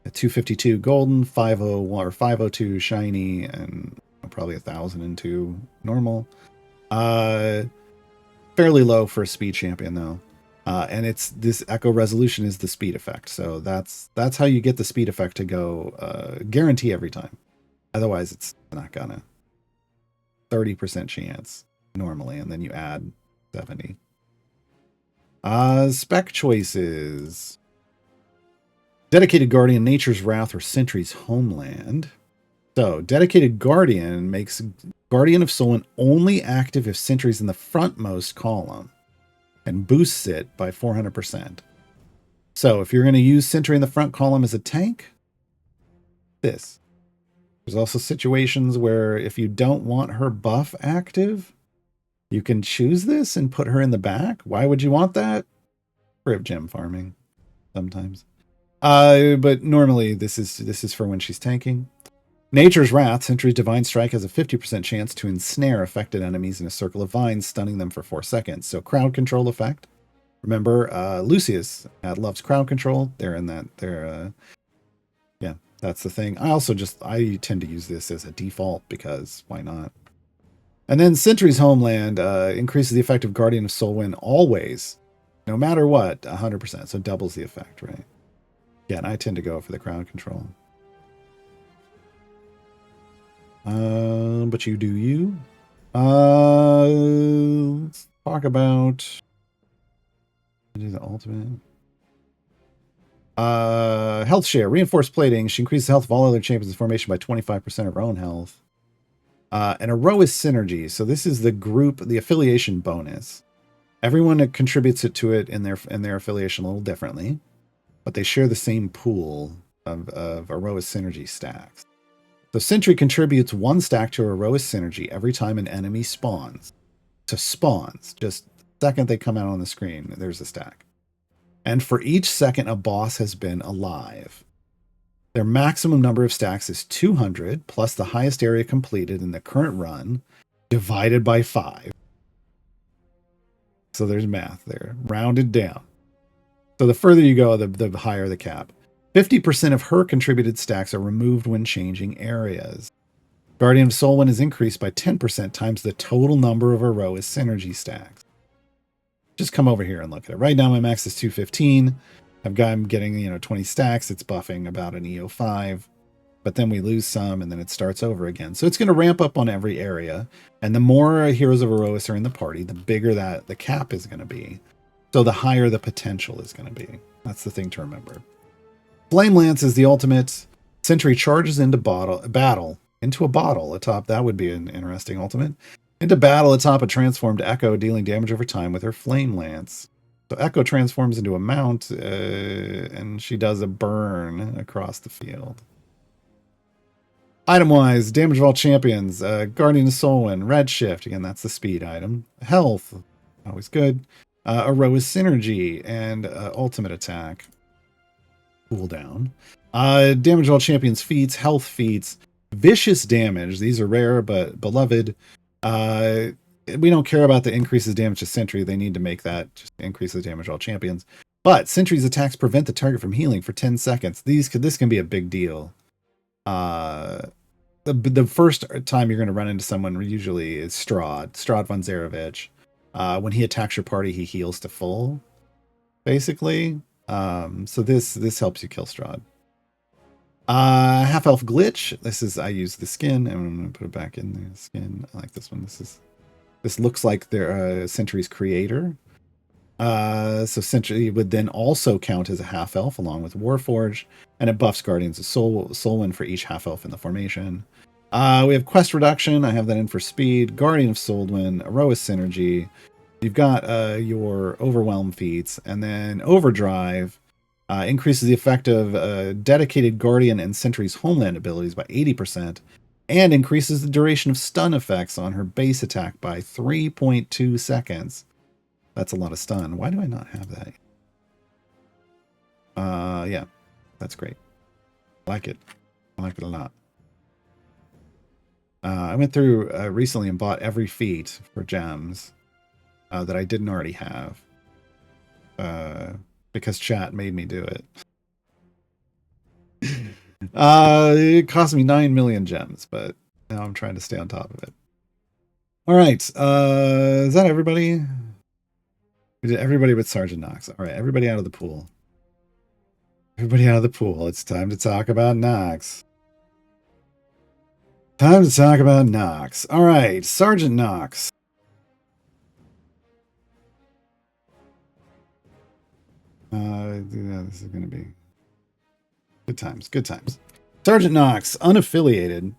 A 252 golden, 501 or 502 shiny, and probably 1,002 normal. Fairly low for a speed champion though. And it's this echo resolution is the speed effect. So that's how you get the speed effect to go guarantee every time. Otherwise it's not gonna. 30% chance normally, and then you add 70. Spec choices. Dedicated Guardian, Nature's Wrath, or Sentry's Homeland. So, Dedicated Guardian makes Guardian of Solon only active if Sentry's in the frontmost column, and boosts it by 400%. So, if you're going to use Sentry in the front column as a tank, this. There's also situations where if you don't want her buff active, you can choose this and put her in the back. Why would you want that? For gem farming, sometimes. But normally this is for when she's tanking. Nature's Wrath. Sentry's Divine Strike has a 50% chance to ensnare affected enemies in a circle of vines, stunning them for 4 seconds. So crowd control effect. Remember, Lucius loves crowd control. They're in that. Yeah, that's the thing. I tend to use this as a default because why not? And then Sentry's Homeland increases the effect of Guardian of Solwyn always, no matter what, 100%. So doubles the effect, right? Yeah, and I tend to go for the crowd control. But you do you. Let's talk about do the ultimate. Health share. Reinforced plating. She increases the health of all other champions in formation by 25% of her own health. And Heroic synergy. So this is the group, the affiliation bonus. Everyone contributes to it in their affiliation a little differently, but they share the same pool of Heroic synergy stacks. So Sentry contributes 1 stack to Heroic synergy every time an enemy spawns. So spawns, just the second they come out on the screen, there's a stack. And for each second a boss has been alive. Their maximum number of stacks is 200, plus the highest area completed in the current run, divided by 5. So there's math there, rounded down. So the further you go, the higher the cap. 50% of her contributed stacks are removed when changing areas. Guardian of Solwyn is increased by 10% times the total number of Heroic synergy stacks. Just come over here and look at it. Right now my max is 215. I'm getting 20 stacks. It's buffing about an EO5. But then we lose some and then it starts over again. So it's going to ramp up on every area. And the more Heroes of Herois are in the party, the bigger that the cap is going to be. So the higher the potential is going to be. That's the thing to remember. Flame Lance is the ultimate. Sentry charges into battle into a bottle atop. That would be an interesting ultimate. Into battle atop a transformed Echo, dealing damage over time with her Flame Lance. So Echo transforms into a mount, and she does a burn across the field. Item-wise, damage of all champions. Guardian of Solwyn, Redshift. Again, that's the speed item. Health, always good. Heroic synergy and ultimate attack. Cooldown. Damage of all champions feats, health feats, vicious damage. These are rare but beloved. We don't care about the increases damage to Sentry. They need to make that just increases damage of all champions. But Sentry's attacks prevent the target from healing for 10 seconds. This can be a big deal. the first time you're going to run into someone usually is Strahd von Zarovich. When he attacks your party, he heals to full, basically. So this helps you kill Strahd. Half elf glitch. I use the skin, and I'm gonna put it back in the skin. I like this one. This looks like their Sentry's creator. So Sentry would then also count as a half elf along with Warforged, and it buffs Guardians of Solwyn for each half elf in the formation. We have quest reduction. I have that in for speed. Guardian of Solwyn, Aroa synergy. You've got your overwhelm feats, and then overdrive. Increases the effect of dedicated Guardian and Sentry's homeland abilities by 80%, and increases the duration of stun effects on her base attack by 3.2 seconds. That's a lot of stun. Why do I not have that? Yeah, that's great. I like it. I like it a lot. I went through recently and bought every feat for gems that I didn't already have. Because chat made me do it. It cost me 9 million gems, but now I'm trying to stay on top of it. All right. Is that everybody? We did everybody but Sergeant Knox. All right, everybody out of the pool. Everybody out of the pool. It's time to talk about Knox. Time to talk about Knox. All right, Sergeant Knox. Yeah, this is going to be good times. Good times. Sergeant Knox, unaffiliated,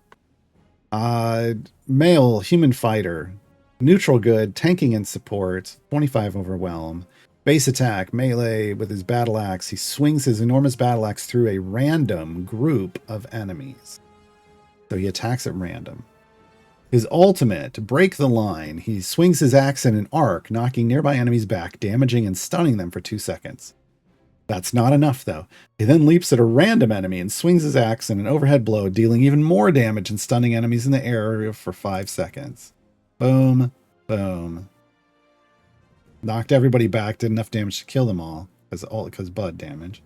male human fighter, neutral good, tanking and support, 25 overwhelm, base attack, melee with his battle axe. He swings his enormous battle axe through a random group of enemies. So he attacks at random. His ultimate, to break the line, he swings his axe in an arc, knocking nearby enemies back, damaging and stunning them for 2 seconds. That's not enough, though. He then leaps at a random enemy and swings his axe in an overhead blow, dealing even more damage and stunning enemies in the air for 5 seconds. Boom, boom. Knocked everybody back, did enough damage to kill them all, because bud damage.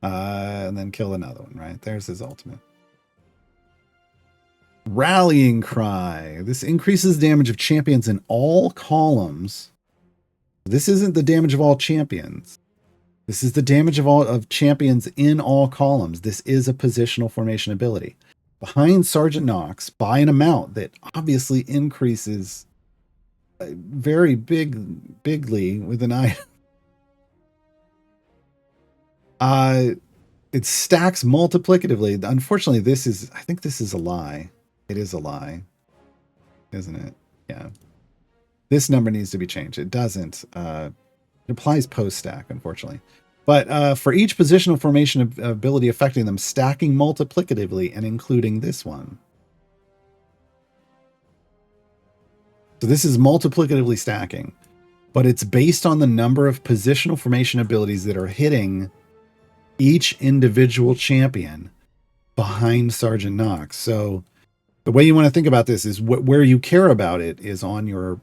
And then kill another one, right? There's his ultimate. Rallying Cry. This increases damage of champions in all columns. This isn't the damage of all champions. This is the damage of champions in all columns. This is a positional formation ability. Behind Sergeant Knox, by an amount that obviously increases very bigly with an eye. It stacks multiplicatively. Unfortunately, I think this is a lie. It is a lie, isn't it? Yeah. This number needs to be changed. It doesn't. It applies post-stack, unfortunately. But for each positional formation ability affecting them, stacking multiplicatively and including this one. So this is multiplicatively stacking, but it's based on the number of positional formation abilities that are hitting each individual champion behind Sergeant Knox. So the way you want to think about this is where you care about it is on your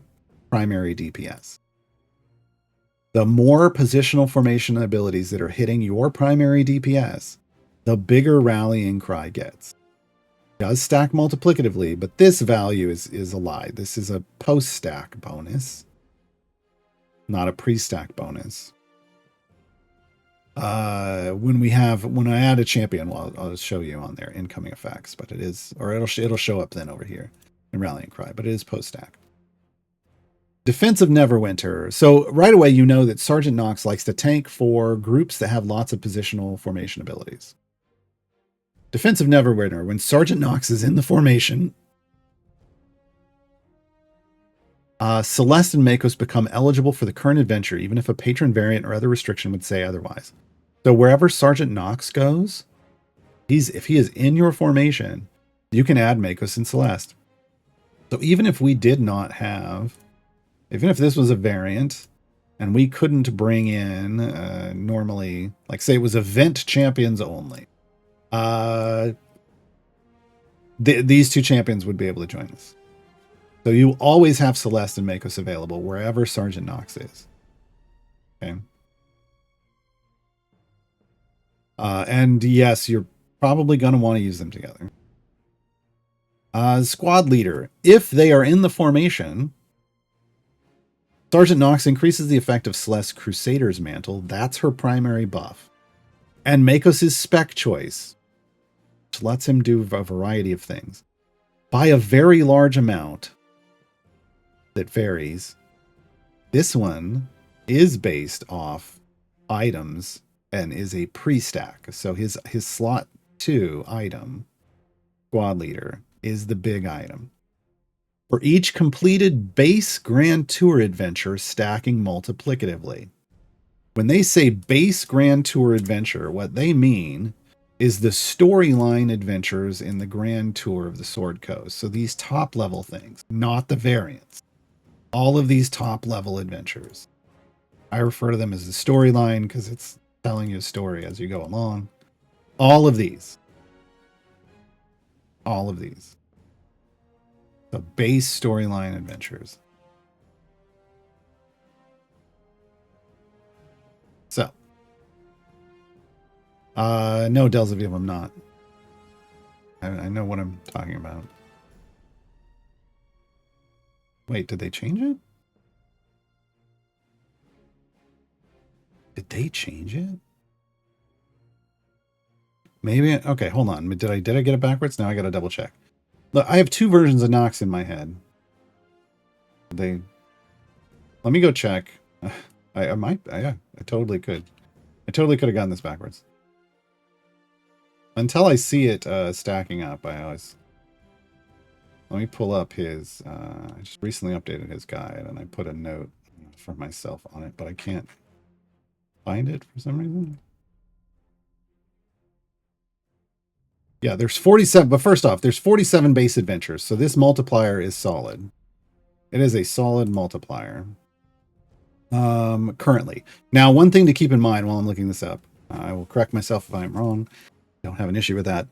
primary DPS. The more positional formation abilities that are hitting your primary DPS, the bigger Rallying Cry gets. It does stack multiplicatively, but this value is a lie. This is a post-stack bonus, not a pre-stack bonus. When I add a champion, well, I'll show you on there incoming effects, but it is, or it'll show up then over here in Rallying Cry, but it is post-stack. Defense of Neverwinter. So right away, you know that Sergeant Knox likes to tank for groups that have lots of positional formation abilities. Defense of Neverwinter. When Sergeant Knox is in the formation, Celeste and Makos become eligible for the current adventure, even if a patron variant or other restriction would say otherwise. So wherever Sergeant Knox goes, if he is in your formation, you can add Makos and Celeste. So even if we did not have... Even if this was a variant and we couldn't bring in normally, like say it was event champions only, these two champions would be able to join us. So you always have Celeste and Makos available wherever Sergeant Knox is. Okay. And yes, you're probably going to want to use them together. Squad leader. If they are in the formation, Sergeant Knox increases the effect of Celeste's Crusader's Mantle. That's her primary buff. And Makos' spec choice, which lets him do a variety of things. By a very large amount that varies. This one is based off items and is a pre-stack. So his slot 2 item, Squad Leader, is the big item. For each completed base Grand Tour adventure stacking multiplicatively. When they say base Grand Tour adventure, what they mean is the storyline adventures in the Grand Tour of the Sword Coast. So these top level things, not the variants. All of these top level adventures. I refer to them as the storyline because it's telling you a story as you go along. All of these. All of these. The base storyline adventures. So. No, Delzaviv, I'm not. I know what I'm talking about. Wait, did they change it? Did they change it? Maybe. Okay, hold on. Did I get it backwards? Now I gotta double check. Look, I have 2 versions of Knox in my head. Let me go check. I might. Yeah, I totally could. I totally could have gotten this backwards. Until I see it stacking up, I always. Let me pull up his. I just recently updated his guide, and I put a note for myself on it, but I can't find it for some reason. Yeah, there's 47, but first off, there's 47 base adventures, so this multiplier is solid. It is a solid multiplier. Currently. Now, one thing to keep in mind while I'm looking this up, I will correct myself if I'm wrong. Don't have an issue with that.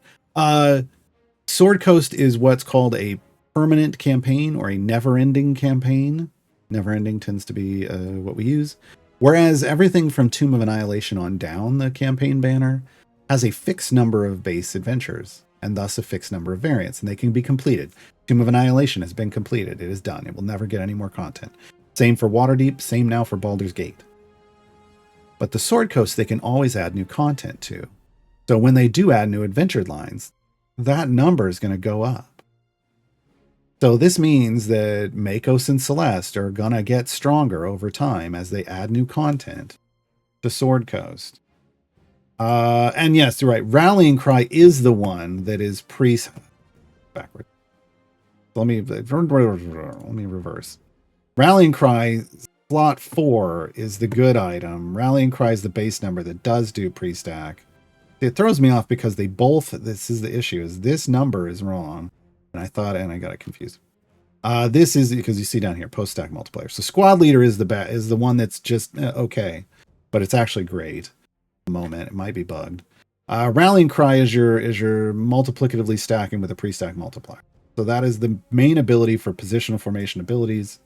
Sword Coast is what's called a permanent campaign or a never-ending campaign. Never-ending tends to be what we use. Whereas everything from Tomb of Annihilation on down the campaign banner has a fixed number of base adventures and thus a fixed number of variants, and they can be completed. Tomb of Annihilation has been completed. It is done. It will never get any more content. Same for Waterdeep. Same now for Baldur's Gate. But the Sword Coast, they can always add new content to. So when they do add new adventure lines, that number is going to go up. So this means that Makos and Celeste are going to get stronger over time as they add new content to Sword Coast. And yes, you're right. Rallying Cry is the one that is backward. Let me reverse. Rallying Cry slot 4 is the good item. Rallying Cry is the base number that does do pre-stack. It throws me off because they both, this is the issue, is this number is wrong. And I got it confused. This is because you see down here, post-stack multiplier. So Squad Leader is the one that's just okay, but it's actually great. Moment, it might be bugged. Rallying Cry is your multiplicatively stacking with a pre-stack multiplier. So that is the main ability for positional formation abilities.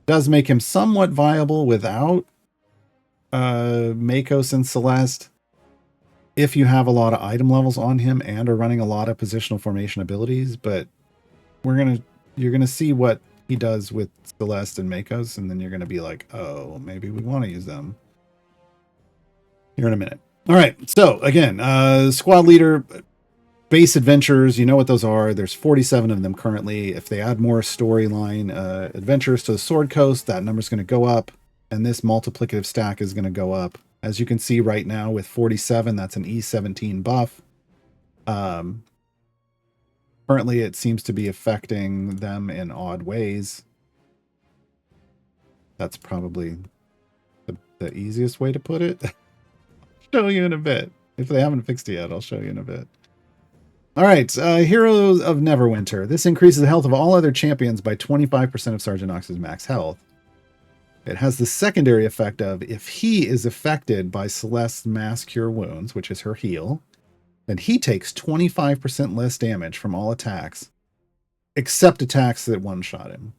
Does make him somewhat viable without Makos and Celeste if you have a lot of item levels on him and are running a lot of positional formation abilities, but you're gonna see what he does with Celeste and Makos, and then you're gonna be like, oh, maybe we want to use them here in a minute. All right, so again, Squad Leader, base adventures, you know what those are. There's 47 of them currently. If they add more storyline adventures to the Sword Coast, that number's going to go up, and this multiplicative stack is going to go up. As you can see right now with 47, that's an E17 buff. Currently, it seems to be affecting them in odd ways. That's probably the easiest way to put it. Show you in a bit. If they haven't fixed it yet, I'll show you in a bit. All right, Heroes of Neverwinter. This increases the health of all other champions by 25% of Sergeant Knox's max health. It has the secondary effect of if he is affected by Celeste's Mass Cure Wounds, which is her heal, then he takes 25% less damage from all attacks, except attacks that one-shot him.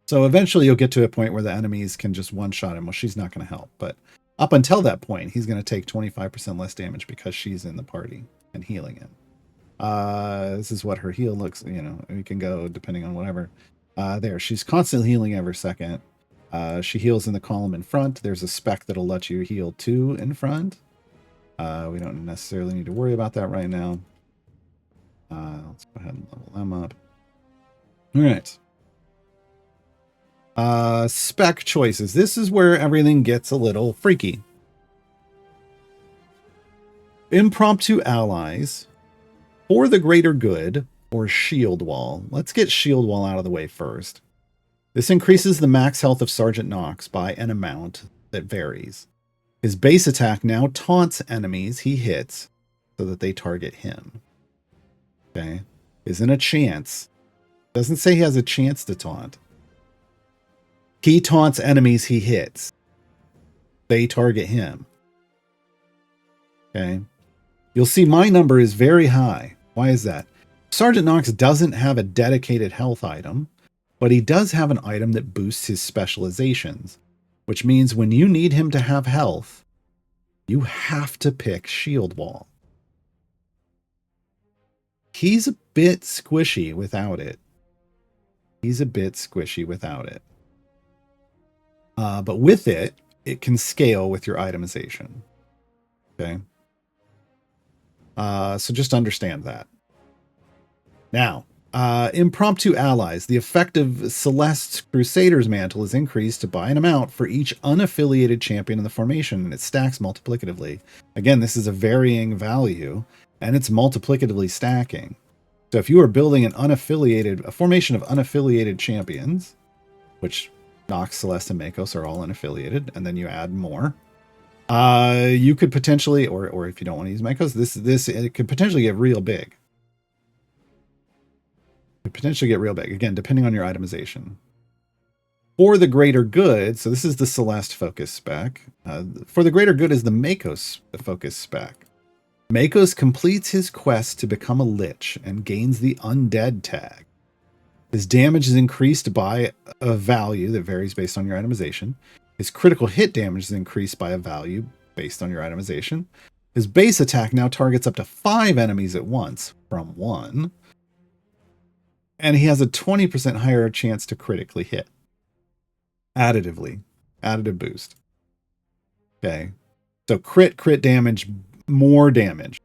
So eventually you'll get to a point where the enemies can just one-shot him. Well, she's not going to help, but up until that point, he's going to take 25% less damage because she's in the party and healing him. This is what her heal looks, we can go depending on whatever. There, she's constantly healing every second. She heals in the column in front. There's a spec that'll let you heal 2 in front. We don't necessarily need to worry about that right now. Let's go ahead and level them up. All right. Spec choices. This is where everything gets a little freaky. Impromptu allies, for the greater good, or shield wall. Let's get shield wall out of the way first. This increases the max health of Sergeant Knox by an amount that varies. His base attack now taunts enemies he hits so that they target him. Okay. Isn't a chance. Doesn't say he has a chance to taunt. He taunts enemies he hits. They target him. Okay. You'll see my number is very high. Why is that? Sergeant Knox doesn't have a dedicated health item, but he does have an item that boosts his specializations, which means when you need him to have health, you have to pick Shield Wall. He's a bit squishy without it. But with it, it can scale with your itemization. Okay. So just understand that. Now, impromptu allies. The effect of Celeste's Crusader's Mantle is increased by an amount for each unaffiliated champion in the formation, and it stacks multiplicatively. Again, this is a varying value, and it's multiplicatively stacking. So if you are building a formation of unaffiliated champions, which Knox, Celeste, and Makos are all unaffiliated, and then you add more, you could potentially, or if you don't want to use Makos, it could potentially get real big. Again, depending on your itemization. For the greater good, so this is the Celeste focus spec. For the greater good is the Makos focus spec. Makos completes his quest to become a Lich and gains the Undead tag. His damage is increased by a value that varies based on your itemization. His critical hit damage is increased by a value based on your itemization. His base attack now targets up to 5 enemies at once from 1. And he has a 20% higher chance to critically hit. Additive boost. Okay. So crit damage, more damage.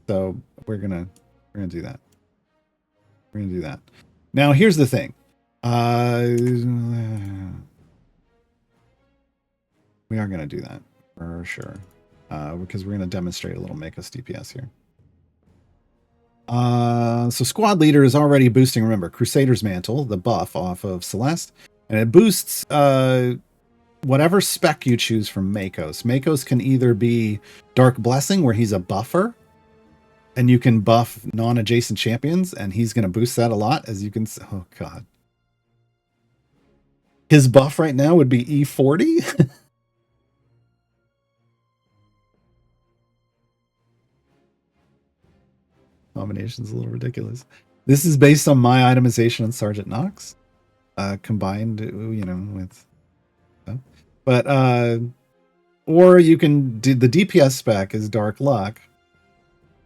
So we're gonna do that. Now here's the thing. We are gonna do that for sure. Because we're going to demonstrate a little Makos DPS here. So squad leader is already boosting, remember, Crusader's Mantle, the buff off of Celeste, and it boosts whatever spec you choose from Makos. Makos can either be Dark Blessing, where he's a buffer, and you can buff non-adjacent champions, and he's going to boost that a lot, as you can see. Oh, God. His buff right now would be E40. Combination's a little ridiculous. This is based on my itemization on Sergeant Knox, combined, with. But or you can do the DPS spec is Dark Luck,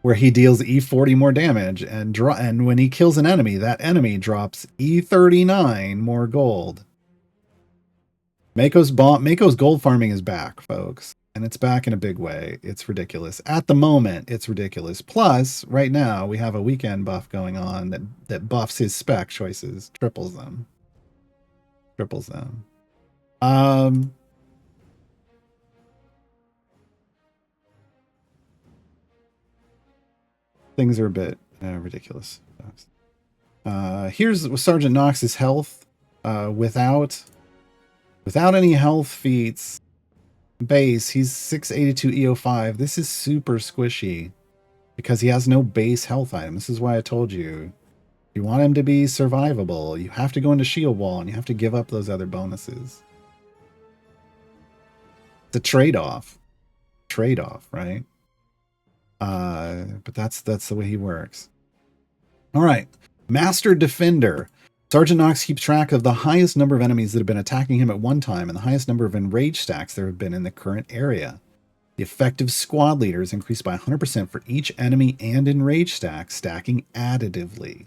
where he deals E40 more damage, and when he kills an enemy, that enemy drops E39 more gold. Mako's gold farming is back, folks. And it's back in a big way. It's ridiculous. At the moment, it's ridiculous. Plus, right now, we have a weekend buff going on that buffs his spec choices. Triples them. Things are a bit ridiculous. Here's Sergeant Knox's health. Without any health feats, base, he's 682 EO5. This is super squishy because he has no base health item. This is why I told you, if you want him to be survivable, you have to go into Shield Wall and you have to give up those other bonuses. It's a trade-off, right? But that's the way he works. All right, Master Defender. Sergeant Knox keeps track of the highest number of enemies that have been attacking him at one time and the highest number of enraged stacks there have been in the current area. The effective squad leader is increased by 100% for each enemy and enraged stack, stacking additively.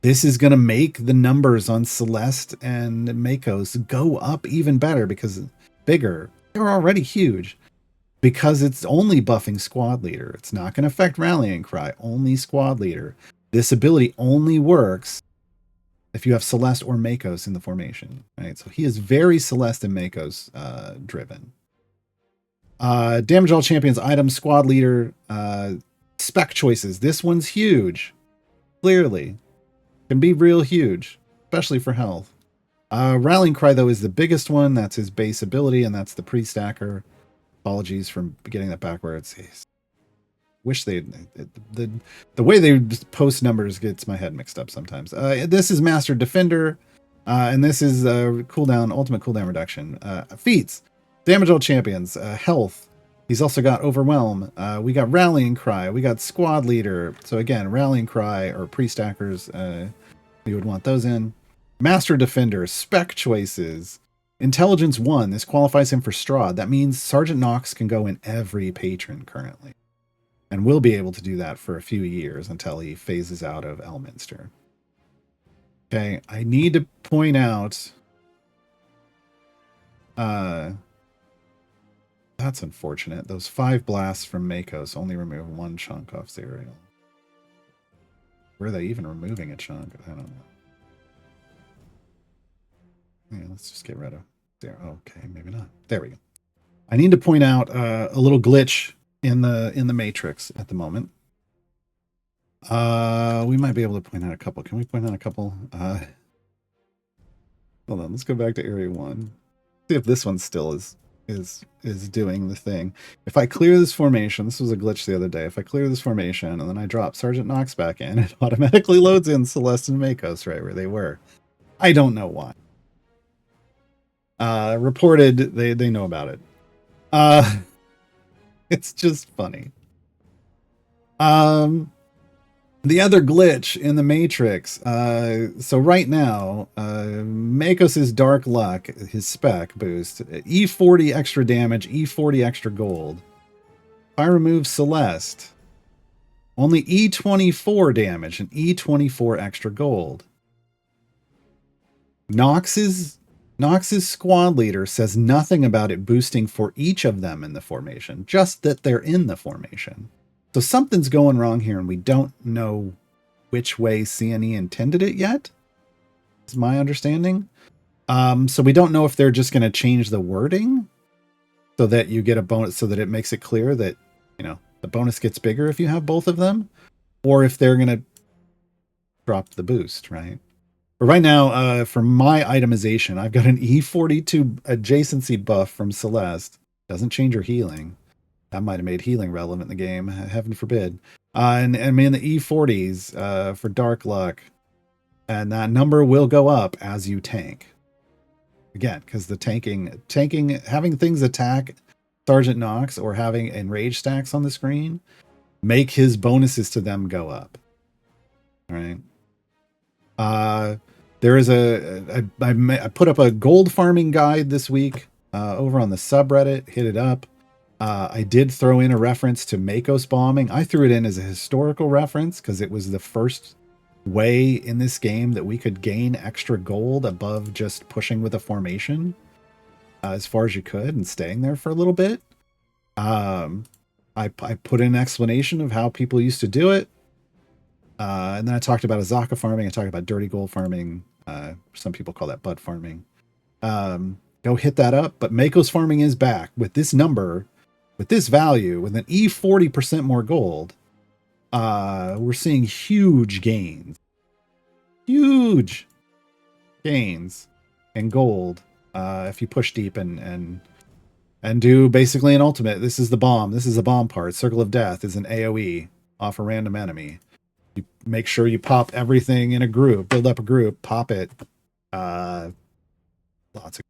This is going to make the numbers on Celeste and Makos go up even better because bigger. They're already huge because it's only buffing squad leader. It's not going to affect rallying cry, only squad leader. This ability only works if you have Celeste or Makos in the formation, right? So he is very Celeste and Makos driven. Damage all champions, items, squad leader, spec choices. This one's huge. Clearly. Can be real huge, especially for health. Rallying Cry, though, is the biggest one. That's his base ability, and that's the pre-stacker. Apologies for getting that backwards. Wish they the way they post numbers gets my head mixed up sometimes. This is Master Defender, and this is cooldown, ultimate cooldown reduction. Feats. Damage all champions, health. He's also got Overwhelm. We got Rallying Cry. We got Squad Leader. So again, Rallying Cry or pre-stackers, we would want those in. Master Defender, spec choices. Intelligence 1. This qualifies him for Strahd. That means Sergeant Knox can go in every patron currently. And will be able to do that for a few years until he phases out of Elminster. Okay, I need to point out... that's unfortunate. Those 5 blasts from Makos only remove 1 chunk off Zerial. Were they even removing a chunk? I don't know. Yeah, let's just get rid of there. Okay, maybe not. There we go. I need to point out a little glitch in the matrix at the moment. We might be able to point out a couple. Can we point out a couple? Hold on, let's go back to area 1. See if this one still is doing the thing. If I clear this formation, this was a glitch the other day. If I clear this formation and then I drop Sergeant Knox back in, it automatically loads in Celeste and Makos right where they were. I don't know why. Reported, they know about it. It's just funny. The other glitch in the Matrix. So right now, Makos' Dark Luck, his spec boost, E40 extra damage, E40 extra gold. If I remove Celeste, only E24 damage and E24 extra gold. Knox's squad leader says nothing about it boosting for each of them in the formation, just that they're in the formation. So something's going wrong here, and we don't know which way CNE intended it yet, is my understanding. So we don't know if they're just going to change the wording so that you get a bonus, so that it makes it clear that, you know, the bonus gets bigger if you have both of them, or if they're going to drop the boost, right? But right now, for my itemization, I've got an E42 adjacency buff from Celeste. Doesn't change her healing. That might have made healing relevant in the game, heaven forbid. And I'm in the E40s for Dark Luck. And that number will go up as you tank. Again, because the tanking, having things attack Sergeant Knox or having enraged stacks on the screen make his bonuses to them go up. All right. There is I put up a gold farming guide this week over on the subreddit. Hit it up. I did throw in a reference to Makos bombing. I threw it in as a historical reference because it was the first way in this game that we could gain extra gold above just pushing with a formation as far as you could and staying there for a little bit. I put in an explanation of how people used to do it. And then I talked about Azaka farming. I talked about dirty gold farming. Some people call that bud farming. Go hit that up. But Makos farming is back with this number. With this value, with an E40% more gold, we're seeing huge gains. Huge gains in gold if you push deep and do basically an ultimate. This is the bomb. This is the bomb part. Circle of Death is an AoE off a random enemy. You make sure you pop everything in a group. Build up a group. Pop it. Lots of.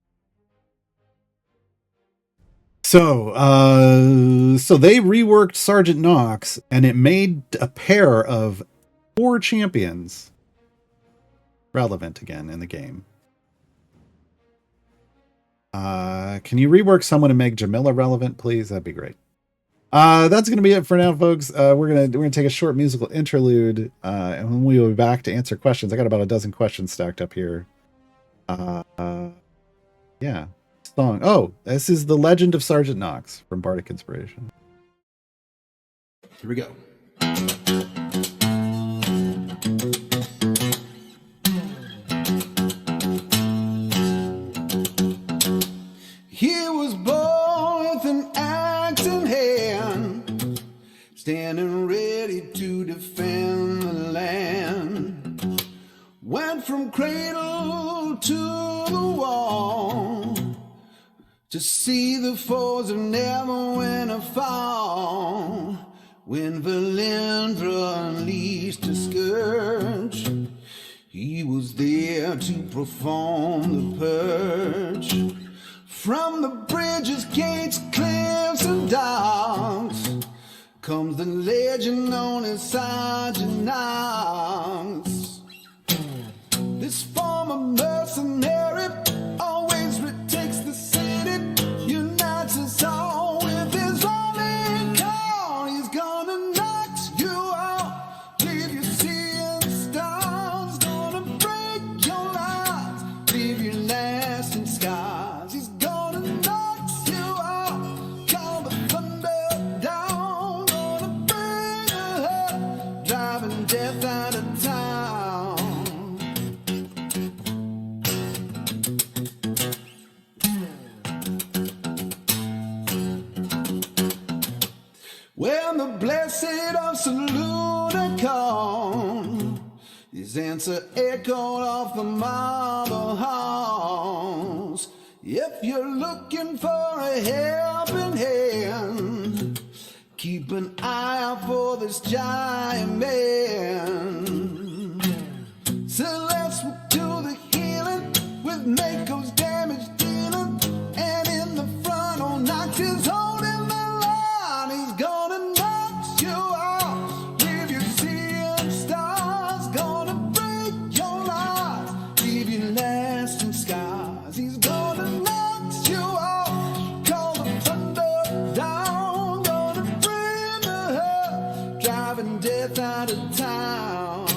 So they reworked Sergeant Knox, and it made a pair of 4 champions relevant again in the game. Can you rework someone to make Jamila relevant, please? That'd be great. That's gonna be it for now, folks. We're gonna take a short musical interlude, and when we will be back to answer questions. I got about a dozen questions stacked up here. Yeah. Song. Oh, this is The Legend of Sergeant Knox from Bardic Inspiration. Here we go. He was born with an axe in hand, standing ready to defend the land. Went from cradle to the wall to see the foes of never win a fall. When Minthara unleashed a scourge, he was there to perform the purge. From the bridges, gates, cliffs, and docks comes the legend known as Sergeant Knox. This former mercenary always retakes the city, unites us all with his only call. He's gonna knock you out, leave you seeing stars, gonna break your lies, leave you lasting scars. He's gonna knock you out, call the thunder down, gonna bring the hurt, driving death out of town. When the blessed of Saluna called, his answer echoed off the marble halls. If you're looking for a helping hand, keep an eye out for this giant man. Celeste will do the healing with Mako's damage dealing, and in the front on Knox is holding the line. He's gonna knock you out, leave you seeing stars, gonna break your lies, leave you lasting scars. He's gonna knock you out, call the thunder down, gonna bring the hurt, driving death out of town.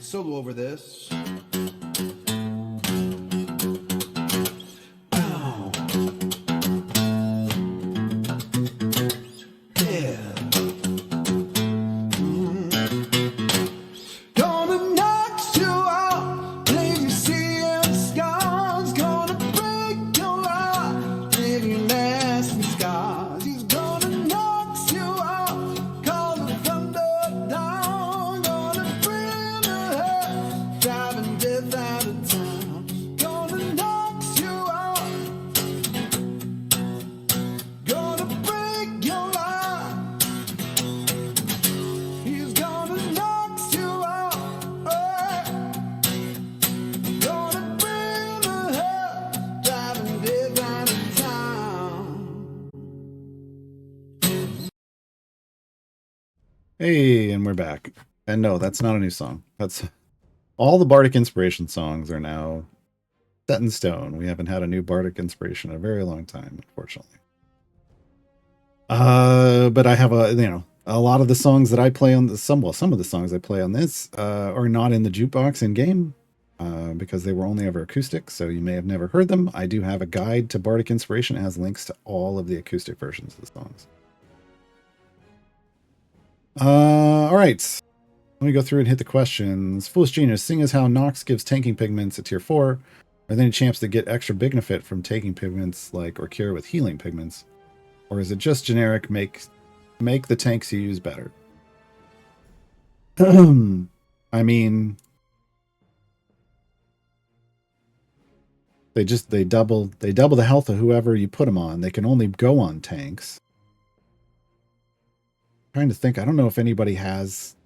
Solo over this. Ow. Yeah. Gonna knock you out, leave you seeing scars, gonna break your heart, leave you lasting scars. He's gonna knock you out, call the thunder down, gonna bring the hurt, driving death out of town. Gonna knock you out, gonna break your heart. He's gonna knock you out, gonna bring the hurt, driving death out of town. Hey, and we're back. And no, that's not a new song. That's all the Bardic Inspiration songs are now set in stone. We haven't had a new Bardic Inspiration in a very long time, unfortunately. But I have a lot of the songs that I play on some of the songs I play on this are not in the jukebox in game because they were only ever acoustic, so you may have never heard them. I do have a guide to Bardic Inspiration. It has links to all of the acoustic versions of the songs. All right. Let me go through and hit the questions. Foolish Genius, seeing as how Knox gives tanking pigments at tier 4, are there any champs to get extra benefit from taking pigments like or cure with healing pigments? Or is it just generic make the tanks you use better? I mean, they double the health of whoever you put them on. They can only go on tanks. I'm trying to think. I don't know if anybody has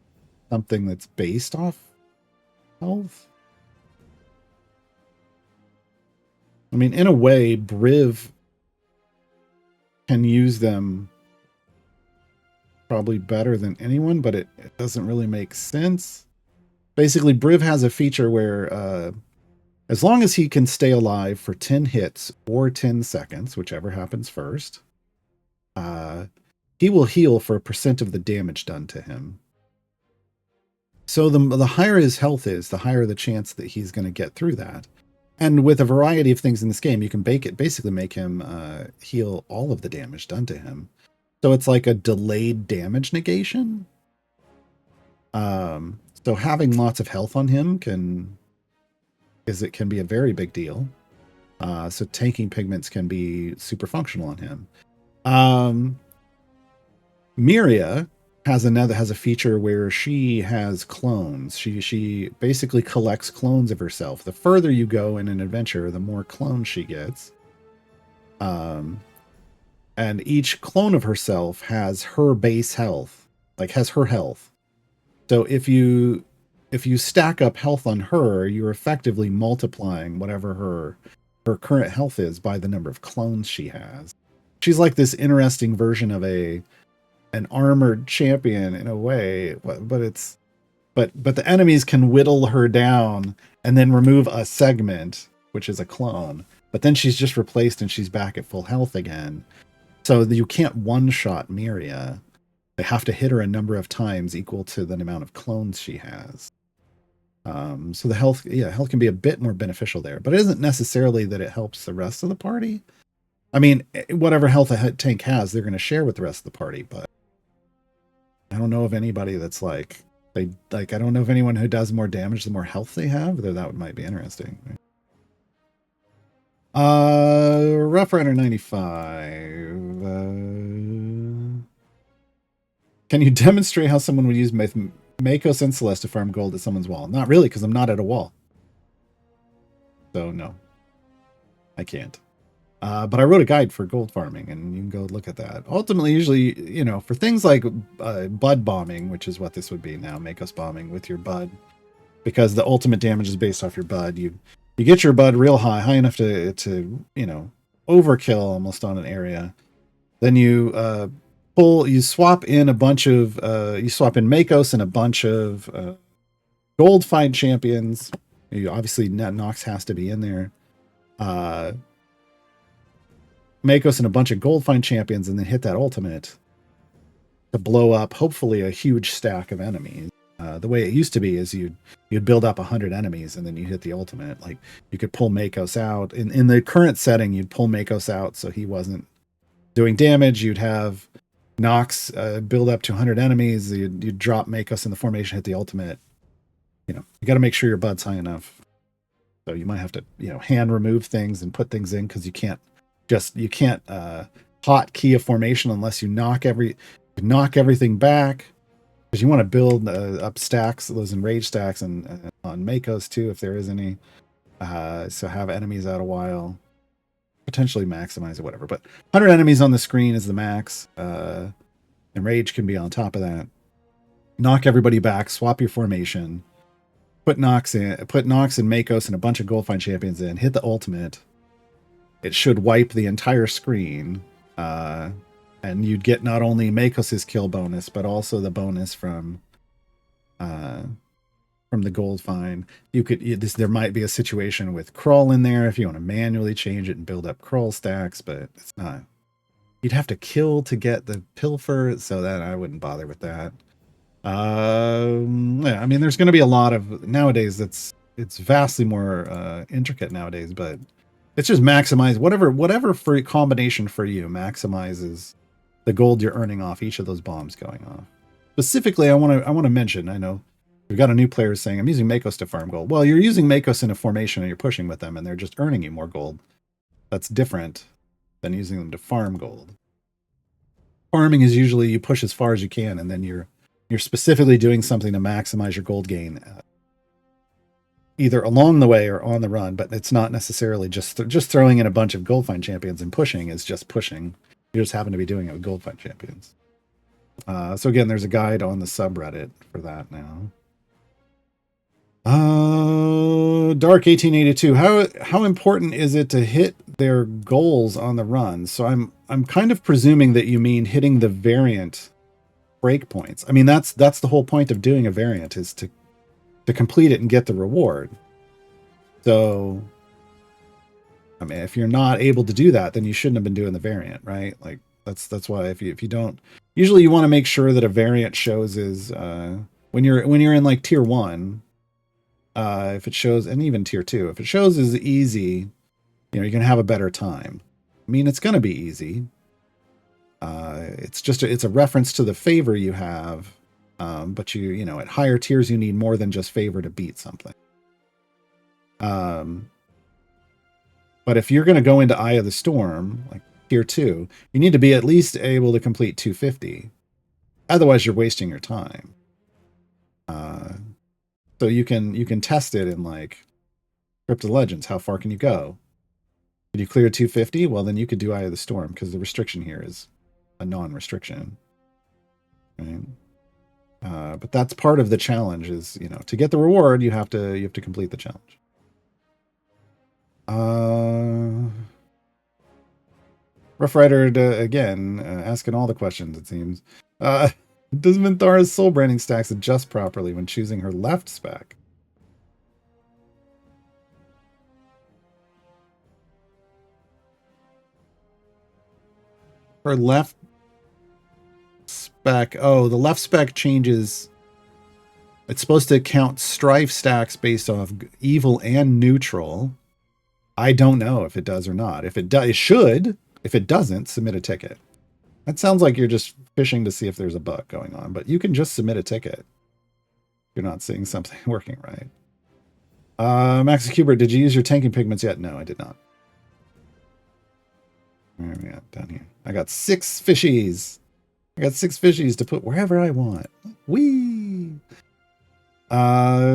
something that's based off health. I mean, in a way, Briv can use them probably better than anyone, but it doesn't really make sense. Basically, Briv has a feature where as long as he can stay alive for 10 hits or 10 seconds, whichever happens first, he will heal for a % of the damage done to him. So the higher his health is, the higher the chance that he's going to get through that. And with a variety of things in this game, you can basically make him heal all of the damage done to him. So it's like a delayed damage negation. So having lots of health on him can be a very big deal. So tanking pigments can be super functional on him. Miria has a feature where she has clones. She basically collects clones of herself. The further you go in an adventure, the more clones she gets. And each clone of herself has her base health, has her health. So if you stack up health on her, you're effectively multiplying whatever her current health is by the number of clones she has. She's like this interesting version of an armored champion in a way, but the enemies can whittle her down and then remove a segment, which is a clone. But then she's just replaced and she's back at full health again. So you can't one-shot Miria. They have to hit her a number of times equal to the amount of clones she has. So the health can be a bit more beneficial there, but it isn't necessarily that it helps the rest of the party. I mean, whatever health a tank has, they're going to share with the rest of the party, but I don't know of anybody that's I don't know of anyone who does more damage the more health they have, though that might be interesting. Rough Rider 95. Can you demonstrate how someone would use Makos and Celeste to farm gold at someone's wall? Not really, because I'm not at a wall. So no, I can't. But I wrote a guide for gold farming, and you can go look at that. Ultimately, usually, for things like bud bombing, which is what this would be now, Makos bombing with your bud, because the ultimate damage is based off your bud. You get your bud real high enough to overkill almost on an area. Then you swap in Makos and a bunch of gold find champions. Obviously, Knox has to be in there. Makos and a bunch of gold find champions, and then hit that ultimate to blow up, hopefully, a huge stack of enemies. The way it used to be is you'd build up 100 enemies, and then you hit the ultimate. Like, you could pull Makos out. In the current setting, you'd pull Makos out so he wasn't doing damage. You'd have Knox build up to 100 enemies. You'd drop Makos in the formation, hit the ultimate. You got to make sure your bud's high enough. So you might have to, hand remove things and put things in, because you can't hotkey a formation unless you knock everything back, because you want to build up stacks, those enraged stacks, and on Makos too, if there is any. So have enemies out a while, potentially maximize it, whatever. But 100 enemies on the screen is the max. Enrage can be on top of that. Knock everybody back, swap your formation, put Knox and Makos and a bunch of gold find champions in, hit the ultimate. It should wipe the entire screen, and you'd get not only Makos' kill bonus, but also the bonus from the gold find. There might be a situation with crawl in there if you want to manually change it and build up crawl stacks, but it's not. You'd have to kill to get the pilfer, so that I wouldn't bother with that. Yeah, I mean, there's going to be a lot of nowadays. It's vastly more intricate nowadays, but it's just maximize whatever free combination for you maximizes the gold you're earning off each of those bombs going off. Specifically, I want to mention, I know we've got a new player saying, I'm using Makos to farm gold. Well, you're using Makos in a formation and you're pushing with them, and they're just earning you more gold. That's different than using them to farm gold. Farming is usually you push as far as you can, and then you're specifically doing something to maximize your gold gain, either along the way or on the run. But it's not necessarily just throwing in a bunch of gold find champions and pushing is just pushing. You just happen to be doing it with gold find champions. So again, there's a guide on the subreddit for that now. Dark 1882. How important is it to hit their goals on the run? So I'm kind of presuming that you mean hitting the variant breakpoints. I mean, that's the whole point of doing a variant, is to complete it and get the reward. So, I mean, if you're not able to do that, then you shouldn't have been doing the variant, right? Like that's why if you don't, usually you want to make sure that a variant shows is when you're in like tier 1, if it shows, and even tier 2, if it shows is easy, you're gonna have a better time. I mean, it's gonna be easy. It's a reference to the favor you have, but at higher tiers you need more than just favor to beat something. But if you're going to go into Eye of the Storm, like tier 2, you need to be at least able to complete 250. Otherwise, you're wasting your time. So you can test it in like Crypt of Legends. How far can you go? Did you clear 250? Well, then you could do Eye of the Storm, because the restriction here is a non-restriction. Right? But that's part of the challenge. Is to get the reward, you have to complete the challenge. Rough Rider again, asking all the questions, it seems. Does Minthara's soul branding stacks adjust properly when choosing her left spec? Her left spec. Oh, the left spec changes. It's supposed to count strife stacks based off evil and neutral. I don't know if it does or not. If it does, it should. If it doesn't, submit a ticket. That sounds like you're just fishing to see if there's a bug going on, but you can just submit a ticket. You're not seeing something working right. Max Kubert, did you use your tanking pigments yet? No, I did not. Where are we at? Down here. I got 6 fishies. I got 6 fishies to put wherever I want. Whee! Why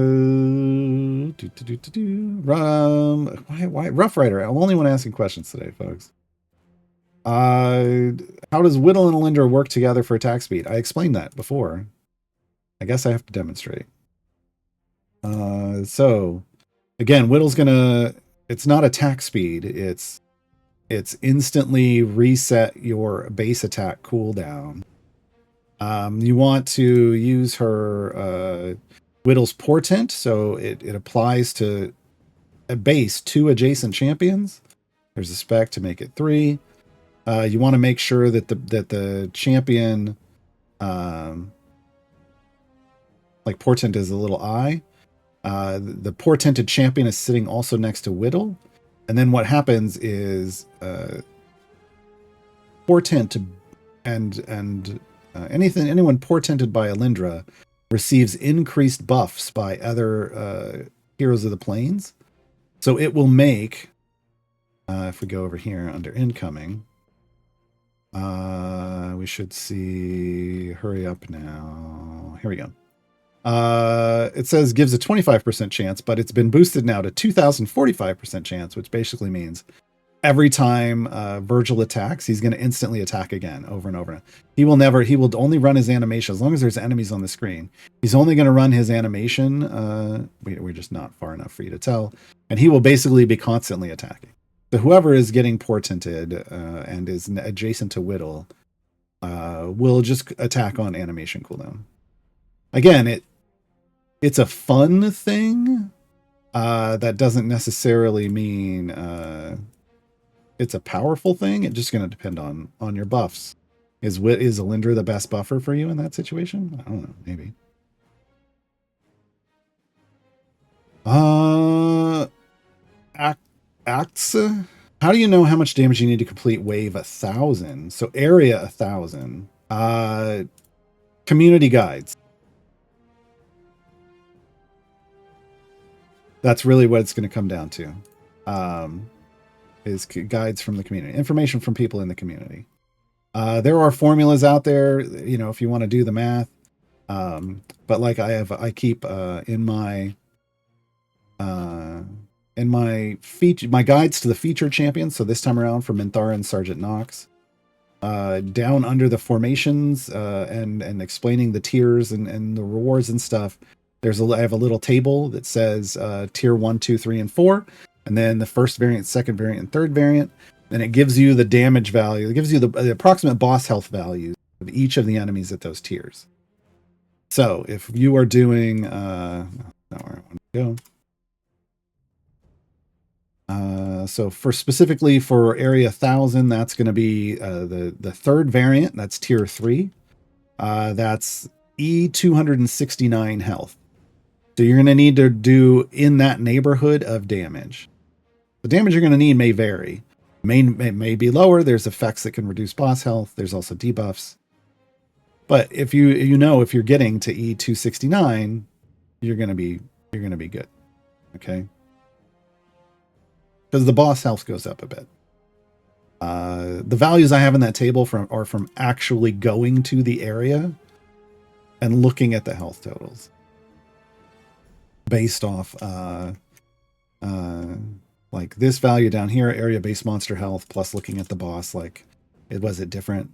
Rough Rider? I'm the only one asking questions today, folks. How does Widdle and Alindra work together for attack speed? I explained that before. I guess I have to demonstrate. So again, Widdle's gonna. It's not attack speed. It's instantly reset your base attack cooldown. You want to use her Widdle's Portent, so it applies to a base 2 adjacent champions. There's a spec to make it 3. You want to make sure that the champion, like Portent is a little eye. The Portented champion is sitting also next to Widdle. And then what happens is Portent and anyone portented by Alindra receives increased buffs by other heroes of the plains. So it will make, if we go over here under incoming, we should see, hurry up now. Here we go. It says gives a 25% chance, but it's been boosted now to 2,045% chance, which basically means every time Virgil attacks, he's going to instantly attack again, over and over. He will only run his animation as long as there's enemies on the screen. He's only going to run his animation. We're just not far enough for you to tell. And he will basically be constantly attacking. So whoever is getting portented and is adjacent to Widdle will just attack on animation cooldown. Again, it's a fun thing. That doesn't necessarily mean it's a powerful thing. It's just going to depend on your buffs. Is Alindra the best buffer for you in that situation? I don't know. Maybe. Acts. How do you know how much damage you need to complete wave 1,000? So area 1,000. Community guides. That's really what it's going to come down to. Is guides from the community, information from people in the community. There are formulas out there, if you want to do the math. But like I keep in my feature, my guides to the featured champions. So this time around for Minthara and Sergeant Knox, down under the formations and explaining the tiers and the rewards and stuff. I have a little table that says tier 1, 2, 3, and 4. And then the first variant, second variant, and third variant. And it gives you the damage value. It gives you the approximate boss health values of each of the enemies at those tiers. So if you are doing, not where I want to go. So for specifically for area 1000, that's going to be the third variant. That's tier 3. That's E269 health. So you're going to need to do in that neighborhood of damage. The damage you're going to need may vary. It may be lower. There's effects that can reduce boss health. There's also debuffs. But if if you're getting to E269, you're going to be good. Okay? Because the boss health goes up a bit. The values I have in that table are from actually going to the area and looking at the health totals based off like this value down here, area base monster health, plus looking at the boss, like was it different?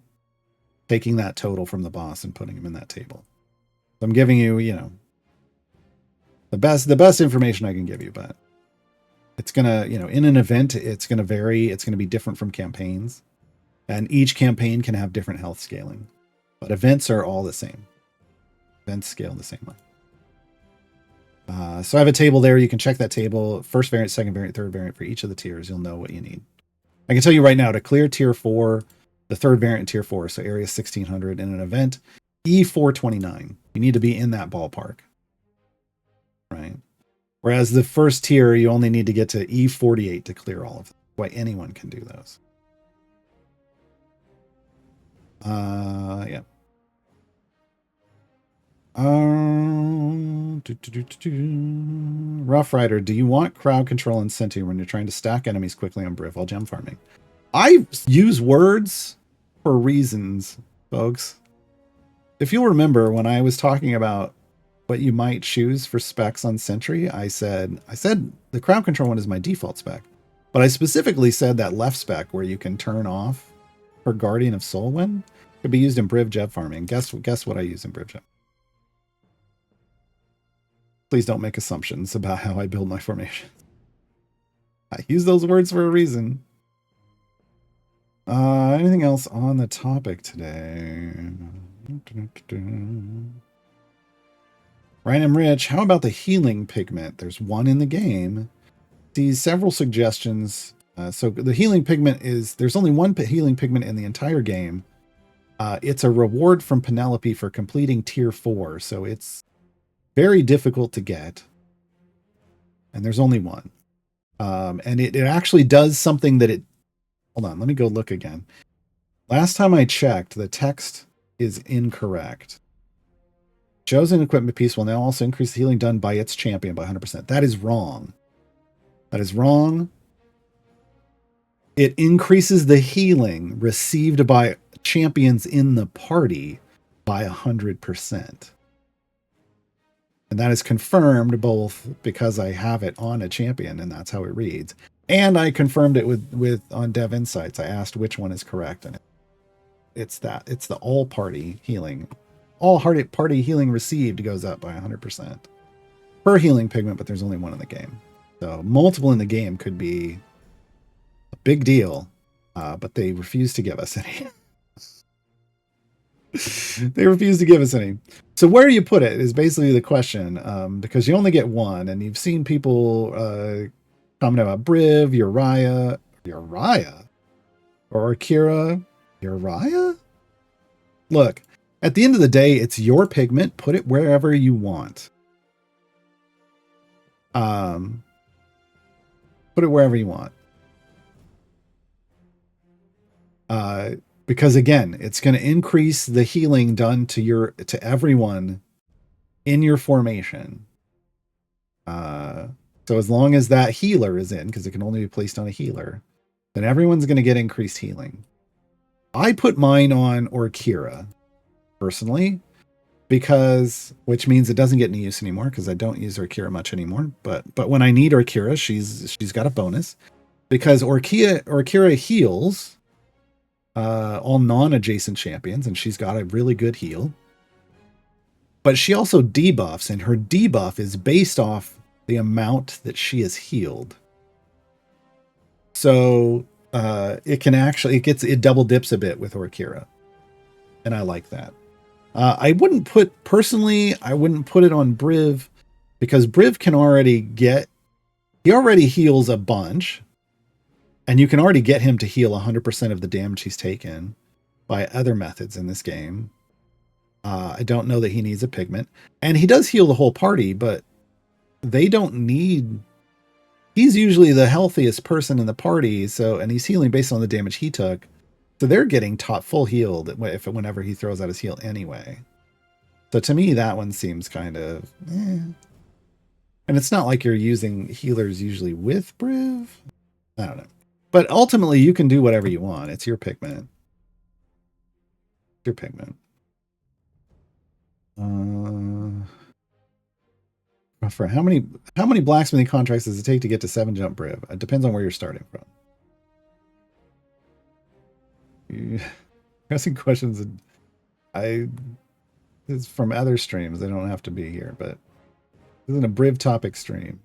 Taking that total from the boss and putting him in that table. So I'm giving you, the best information I can give you, but it's gonna, in an event, it's gonna vary. It's gonna be different from campaigns, and each campaign can have different health scaling, but events are all the same. Events scale the same way. So I have a table there. You can check that table. First variant, second variant, third variant for each of the tiers. You'll know what you need. I can tell you right now to clear tier 4, the third variant tier 4, so area 1600 in an event, E429. You need to be in that ballpark, right? Whereas the first tier, you only need to get to E48 to clear all of them. Why anyone can do those. Yeah. Rough Rider, do you want crowd control and Sentry when you're trying to stack enemies quickly on Briv while gem farming? I use words for reasons, folks. If you'll remember when I was talking about what you might choose for specs on Sentry, I said the crowd control one is my default spec, but I specifically said that left spec where you can turn off for Guardian of Soulwind could be used in Briv gem farming. Guess what I use in Briv gem. Please don't make assumptions about how I build my formations. I use those words for a reason. Anything else on the topic today? Ryan and Rich, how about the healing pigment? There's one in the game. See several suggestions. So the healing pigment there's only one healing pigment in the entire game. It's a reward from Penelope for completing tier 4. So it's very difficult to get. And there's only one. And it actually does something that hold on, let me go look again. Last time I checked, the text is incorrect. Chosen equipment piece will now also increase the healing done by its champion by 100%. That is wrong. That is wrong. It increases the healing received by champions in the party by 100%. And that is confirmed both because I have it on a champion and that's how it reads. And I confirmed it with on Dev Insights. I asked which one is correct. And it's the all party healing. All party healing received goes up by 100% per healing pigment, but there's only one in the game. So multiple in the game could be a big deal, but they refuse to give us any. They refuse to give us any. So where you put it is basically the question, because you only get one, and you've seen people comment about Briv, Uriah, or Akira, Uriah. Look, at the end of the day, it's your pigment. Put it wherever you want. Put it wherever you want. Because again, it's going to increase the healing done to everyone in your formation. So as long as that healer is in, because it can only be placed on a healer, then everyone's going to get increased healing. I put mine on Orkira personally, which means it doesn't get any use anymore because I don't use Orkira much anymore. But when I need Orkira, she's got a bonus because Orkira heals all non-adjacent champions, and she's got a really good heal. But she also debuffs, and her debuff is based off the amount that she is healed. So it double dips a bit with Orkira. and I like that. I wouldn't put it on Briv, because Briv can already he already heals a bunch, and you can already get him to heal 100% of the damage he's taken by other methods in this game. I don't know that he needs a pigment, and he does heal the whole party, but they don't need. He's usually the healthiest person in the party, and he's healing based on the damage he took, so they're getting full healed whenever he throws out his heal anyway. So to me, that one seems kind of, and it's not like you're using healers usually with Briv. I don't know, but ultimately you can do whatever you want. It's your pigment. Your pigment. For how many blacksmithing contracts does it take to get to 7 jump Briv? It depends on where you're starting from. Asking questions, it's from other streams. They don't have to be here, but this isn't a Briv topic stream.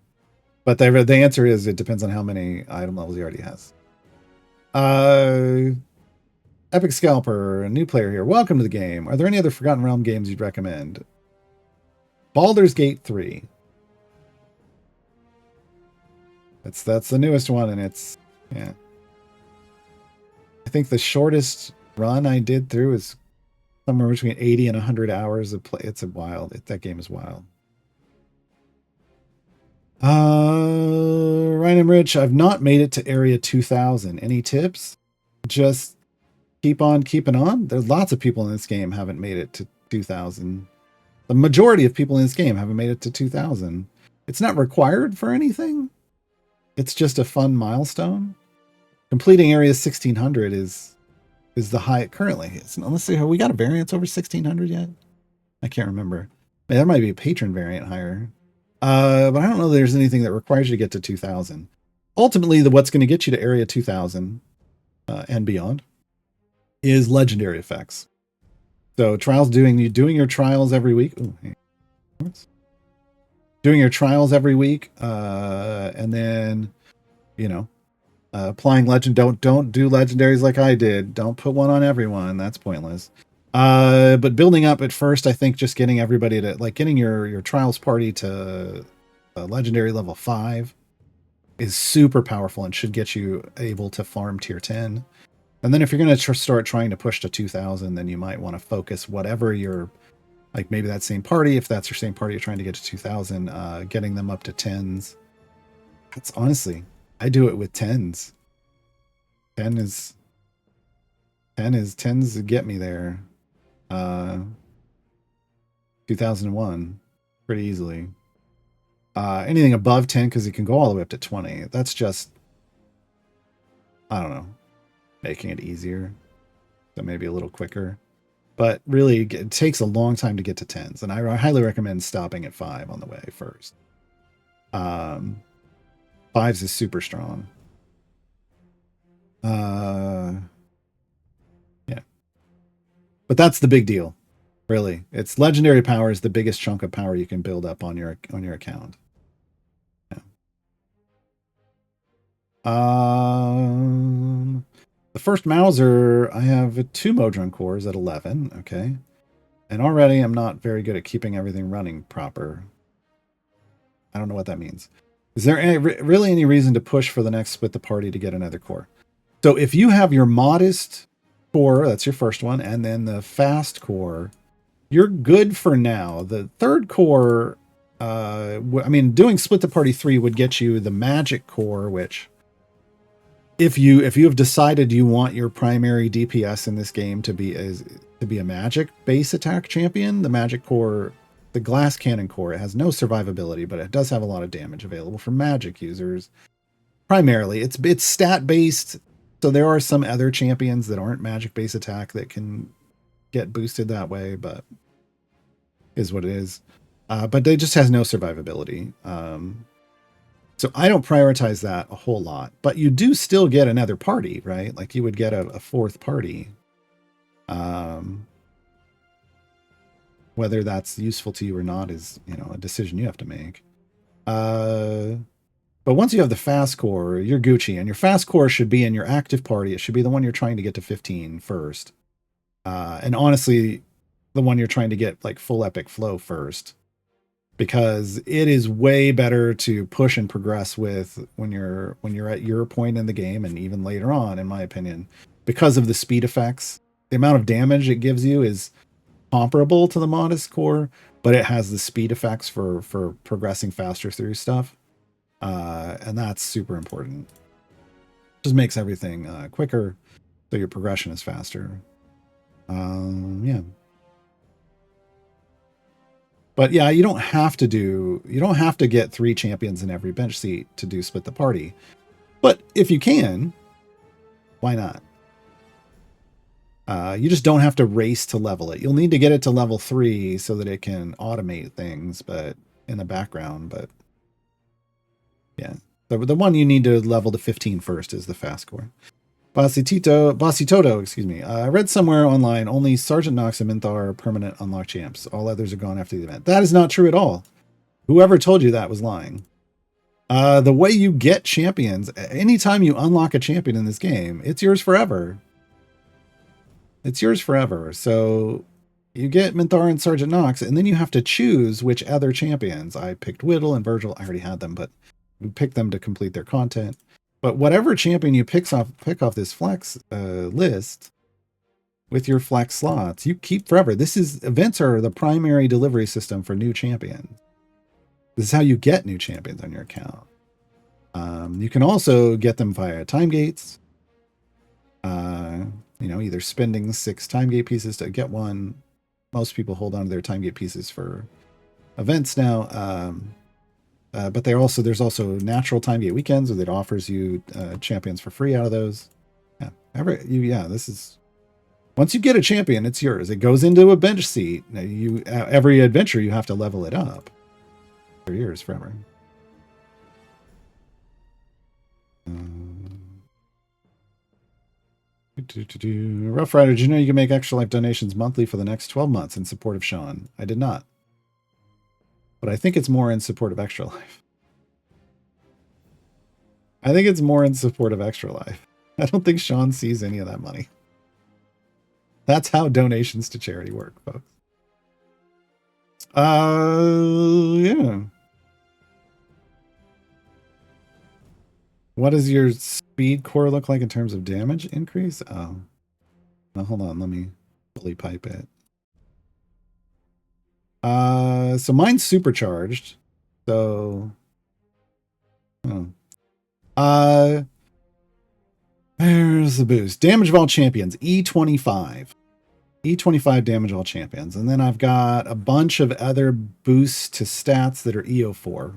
But the answer is it depends on how many item levels he already has. Epic Scalper, a new player here. Welcome to the game. Are there any other Forgotten Realm games you'd recommend? Baldur's Gate 3. That's the newest one, and it's, yeah. I think the shortest run I did through is somewhere between 80 and 100 hours of play. It's that game is wild. Ryan and Rich, I've not made it to Area 2000. Any tips? Just keep on keeping on. There's lots of people in this game haven't made it to 2000. The majority of people in this game haven't made it to 2000. It's not required for anything. It's just a fun milestone. Completing Area 1600 is the high currently. Let's see, have we got a variance over 1600 yet? I can't remember. There might be a patron variant higher. But I don't know that there's anything that requires you to get to 2000. Ultimately, what's going to get you to Area 2000 and beyond is legendary effects. So trials, doing your trials every week. Ooh, hey. Doing your trials every week, and then, applying legend. Don't do legendaries like I did. Don't put one on everyone. That's pointless. But building up at first, I think just getting everybody to getting your trials party to legendary level 5 is super powerful and should get you able to farm tier 10. And then if you're going to start trying to push to 2000, then you might want to focus whatever you're maybe that same party, if that's your same party, you're trying to get to 2000, getting them up to 10s. That's honestly, I do it with 10s. 10s to get me there. 2001 pretty easily. Anything above 10, because you can go all the way up to 20. That's just, I don't know, making it easier, so maybe a little quicker. But really, it takes a long time to get to 10s, and I highly recommend stopping at 5 on the way first. 5s is super strong. Yeah. But that's the big deal, really. It's legendary power is the biggest chunk of power you can build up on your account. Yeah. The first Mauser, I have 2 Modron cores at 11, okay. And already I'm not very good at keeping everything running proper. I don't know what that means. Is there really any reason to push for the next split the party to get another core? So if you have your modest core, that's your first one, and then the fast core, you're good for now. The third core, doing split the party 3 would get you the magic core, which if you have decided you want your primary DPS in this game to be a magic base attack champion, the magic core, the glass cannon core, it has no survivability, but it does have a lot of damage available for magic users. Primarily, it's stat based, so there are some other champions that aren't magic base attack that can get boosted that way, but is what it is. But it just has no survivability. So I don't prioritize that a whole lot, but you do still get another party, right? Like you would get a fourth party. Whether that's useful to you or not is, a decision you have to make. But once you have the fast core, you're Gucci, and your fast core should be in your active party. It should be the one you're trying to get to 15 first. And honestly, the one you're trying to get like full epic flow first, because it is way better to push and progress with when you're at your point in the game, and even later on, in my opinion, because of the speed effects. The amount of damage it gives you is comparable to the modest core, but it has the speed effects for progressing faster through stuff, and that's super important. Just makes everything quicker, so your progression is faster. Yeah. But yeah, you don't have to get 3 champions in every bench seat to do split the party. But if you can, why not? You just don't have to race to level it. You'll need to get it to level 3 so that it can automate things, but in the background. But yeah, the one you need to level to 15 first is the fast core. Bossitoto, excuse me. I read somewhere online only Sergeant Knox and Minthara are permanent unlock champs. All others are gone after the event. That is not true at all. Whoever told you that was lying. The way you get champions, anytime you unlock a champion in this game, it's yours forever. It's yours forever. So you get Minthara and Sergeant Knox, and then you have to choose which other champions. I picked Widdle and Virgil. I already had them, but you pick them to complete their content. But whatever champion you pick off this flex list with your flex slots, you keep forever. Events are the primary delivery system for new champions. This is how you get new champions on your account. You can also get them via time gates. Either spending 6 time gate pieces to get one. Most people hold on to their time gate pieces for events now. But there's also natural time gate weekends where it offers you champions for free out of those. Yeah, this is, once you get a champion, it's yours. It goes into a bench seat. Now every adventure you have to level it up. For yours forever. Rough Rider, did you know you can make Extra Life donations monthly for the next 12 months in support of Sean? I did not. But I think it's more in support of Extra Life. I think it's more in support of Extra Life. I don't think Sean sees any of that money. That's how donations to charity work, folks. Yeah. What does your speed core look like in terms of damage increase? Oh. Now hold on, let me fully pipe it. So mine's supercharged. So there's the boost. Damage of all champions, E25. E25 damage all champions. And then I've got a bunch of other boosts to stats that are EO4.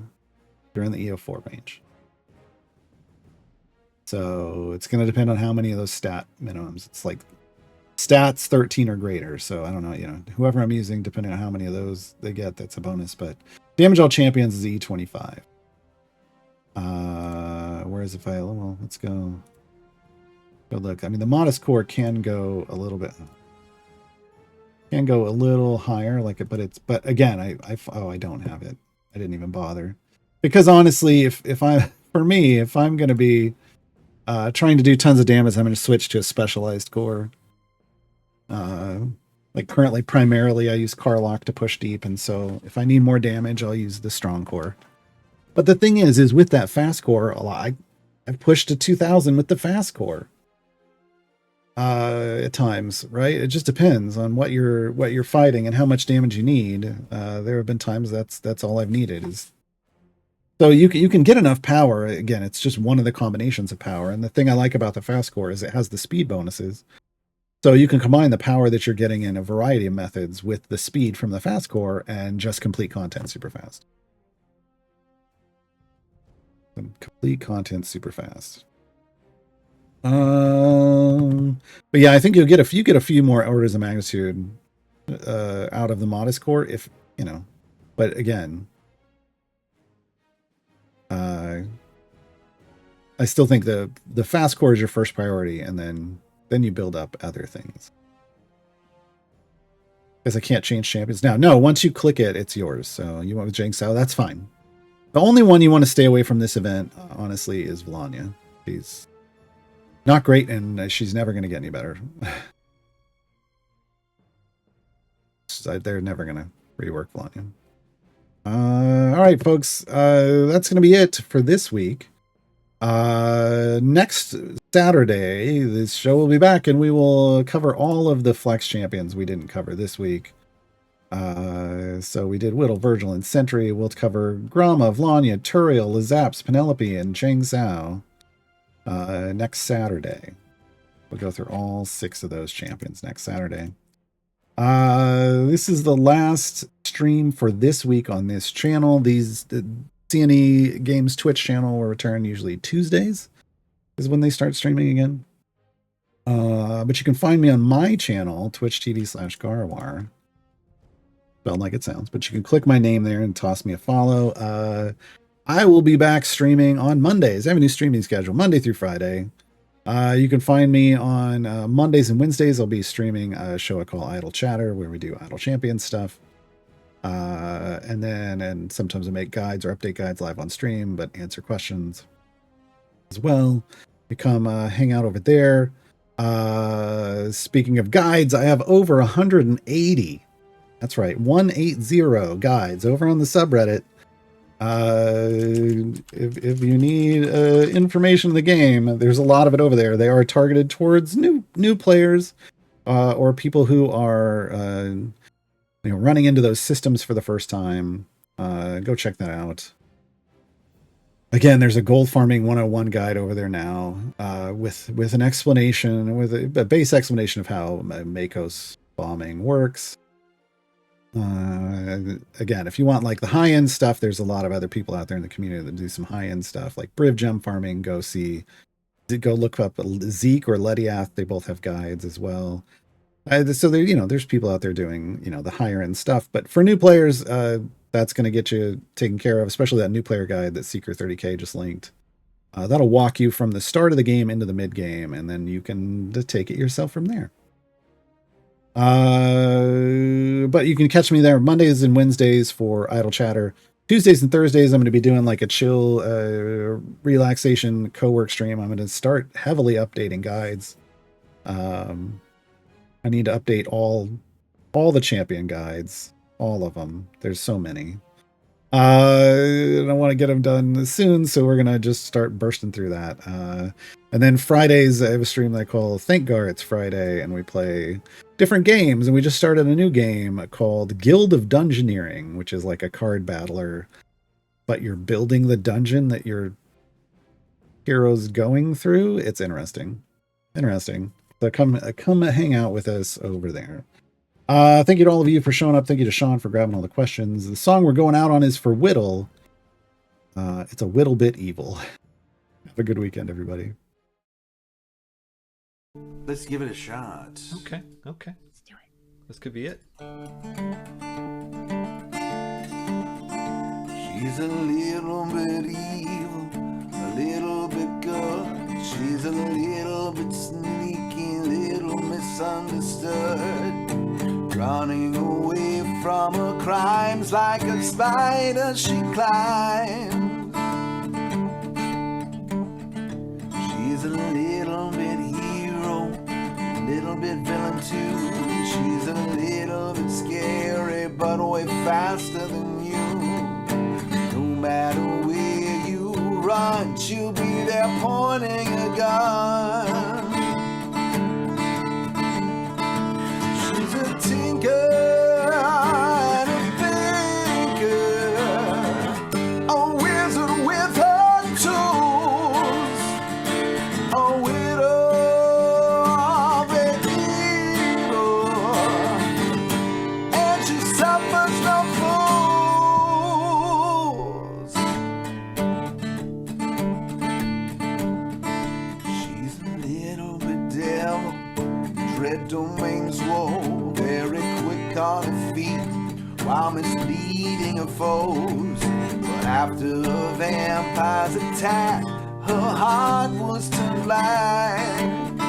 They're in the EO4 range. So it's going to depend on how many of those stat minimums. It's like stats 13 or greater. So I don't know, whoever I'm using, depending on how many of those they get, that's a bonus. But damage all champions is E25. Where is the file? Well, let's go look. I mean, the modest core can go a little bit, higher, but again, I don't have it. I didn't even bother, because honestly, if I'm going to be trying to do tons of damage, I'm going to switch to a specialized core. Like currently, primarily, I use Carlock to push deep, and so if I need more damage, I'll use the strong core. But the thing is with that fast core, I've pushed to 2,000 with the fast core. At times, right? It just depends on what you're fighting and how much damage you need. There have been times that's all I've needed is. So you can get enough power. Again, it's just one of the combinations of power. And the thing I like about the fast core is it has the speed bonuses. So you can combine the power that you're getting in a variety of methods with the speed from the fast core and just complete content super fast. Complete content super fast. But yeah, I think you get a few more orders of magnitude out of the modest core, if but again, I still think the fast core is your first priority, and then you build up other things. Because I can't change champions now. No, once you click it, it's yours. So you want with Jinx, that's fine. The only one you want to stay away from this event, honestly, is Vlania. She's not great, and she's never going to get any better. they're never going to rework Volanya. All right, folks. That's going to be it for this week. Next Saturday, this show will be back, and we will cover all of the Flex champions we didn't cover this week. So we did Widdle, Virgil, and Sentry. We'll cover Grama, Vlanya, Turiel, Lazaps, Penelope, and Cheng Sao next Saturday. We'll go through all 6 of those champions next Saturday. This is the last stream for this week on this channel. The CNE Games Twitch channel will return usually Tuesdays is when they start streaming again. But you can find me on my channel, twitch.tv/Gaarawarr. Spelled like it sounds, but you can click my name there and toss me a follow. I will be back streaming on Mondays. I have a new streaming schedule, Monday through Friday. You can find me on Mondays and Wednesdays. I'll be streaming a show I call Idle Chatter, where we do Idle Champion stuff. And sometimes I make guides or update guides live on stream, but answer questions as well. You come hang out over there. Speaking of guides, I have over 180. That's right, 180 guides over on the subreddit. If you need information in the game, there's a lot of it over there. They are targeted towards new players or people who are running into those systems for the first time. Go check that out. Again, there's a gold farming 101 guide over there now with an explanation, with a base explanation of how Makos bombing works. Again, if you want like the high-end stuff, there's a lot of other people out there in the community that do some high-end stuff like Briv gem farming. Go look up Zeke or Lediath. They both have guides as well. So there, there's people out there doing, the higher end stuff, but for new players, that's going to get you taken care of, especially that new player guide that Seeker 30K just linked. That'll walk you from the start of the game into the mid game, and then you can take it yourself from there. But you can catch me there Mondays and Wednesdays for Idle Chatter. Tuesdays and Thursdays, I'm going to be doing like a chill, relaxation co-work stream. I'm going to start heavily updating guides. I need to update all the champion guides, all of them. There's so many. I want to get them done soon, so we're going to just start bursting through that. And then Fridays, I have a stream that I call Thank Gar, it's Friday, and we play different games. And we just started a new game called Guild of Dungeoneering, which is like a card battler, but you're building the dungeon that your hero's going through. It's interesting. So come hang out with us over there. Thank you to all of you for showing up. Thank you to Sean for grabbing all the questions. The song we're going out on is for Widdle. It's a Whittle Bit Evil. Have a good weekend, everybody. Let's give it a shot. Okay. Let's do it. This could be it. She's a little bit evil, a little bit good. She's a little bit sneaky, little misunderstood. Running away from her crimes like a spider she climbs. She's a little bit hero, a little bit villain too. She's a little bit scary, but way faster than you. No matter where you run, she'll be there pointing a gun. She's a tinker and a thinker, a wizard with her tools, a widow of the evil, and she suffers no fools. She's a little bit devil, dread domains woe, very quick on her feet while misleading her foes. But after a vampire's attack, her heart was turned blind.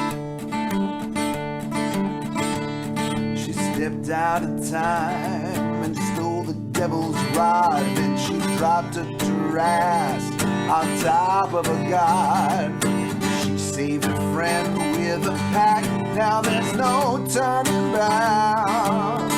She stepped out of time and stole the devil's rod. Then she dropped her to rest on top of a god. She saved a friend with a pack. Now there's no turning back.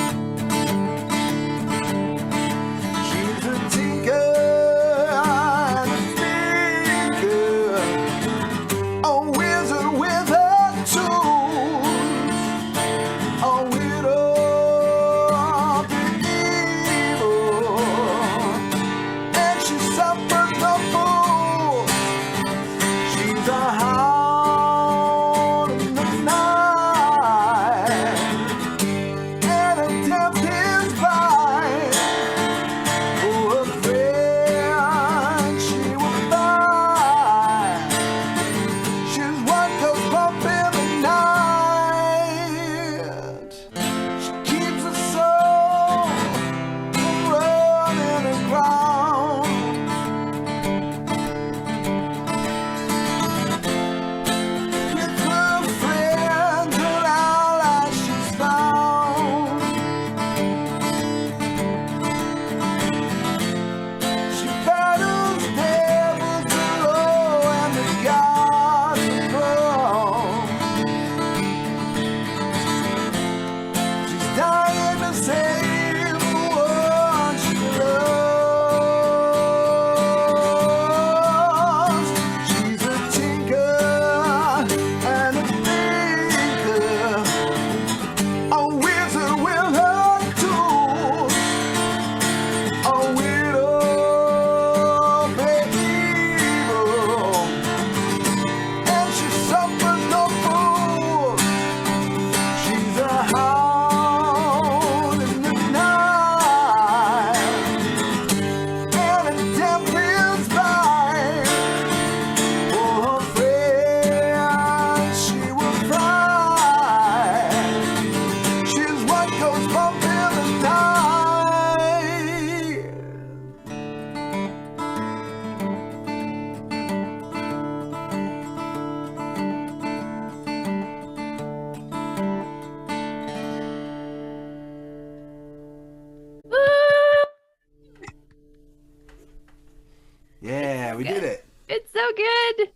Yeah, we did it. It's so good.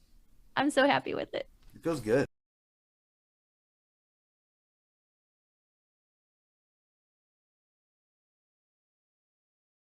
I'm so happy with it. It feels good.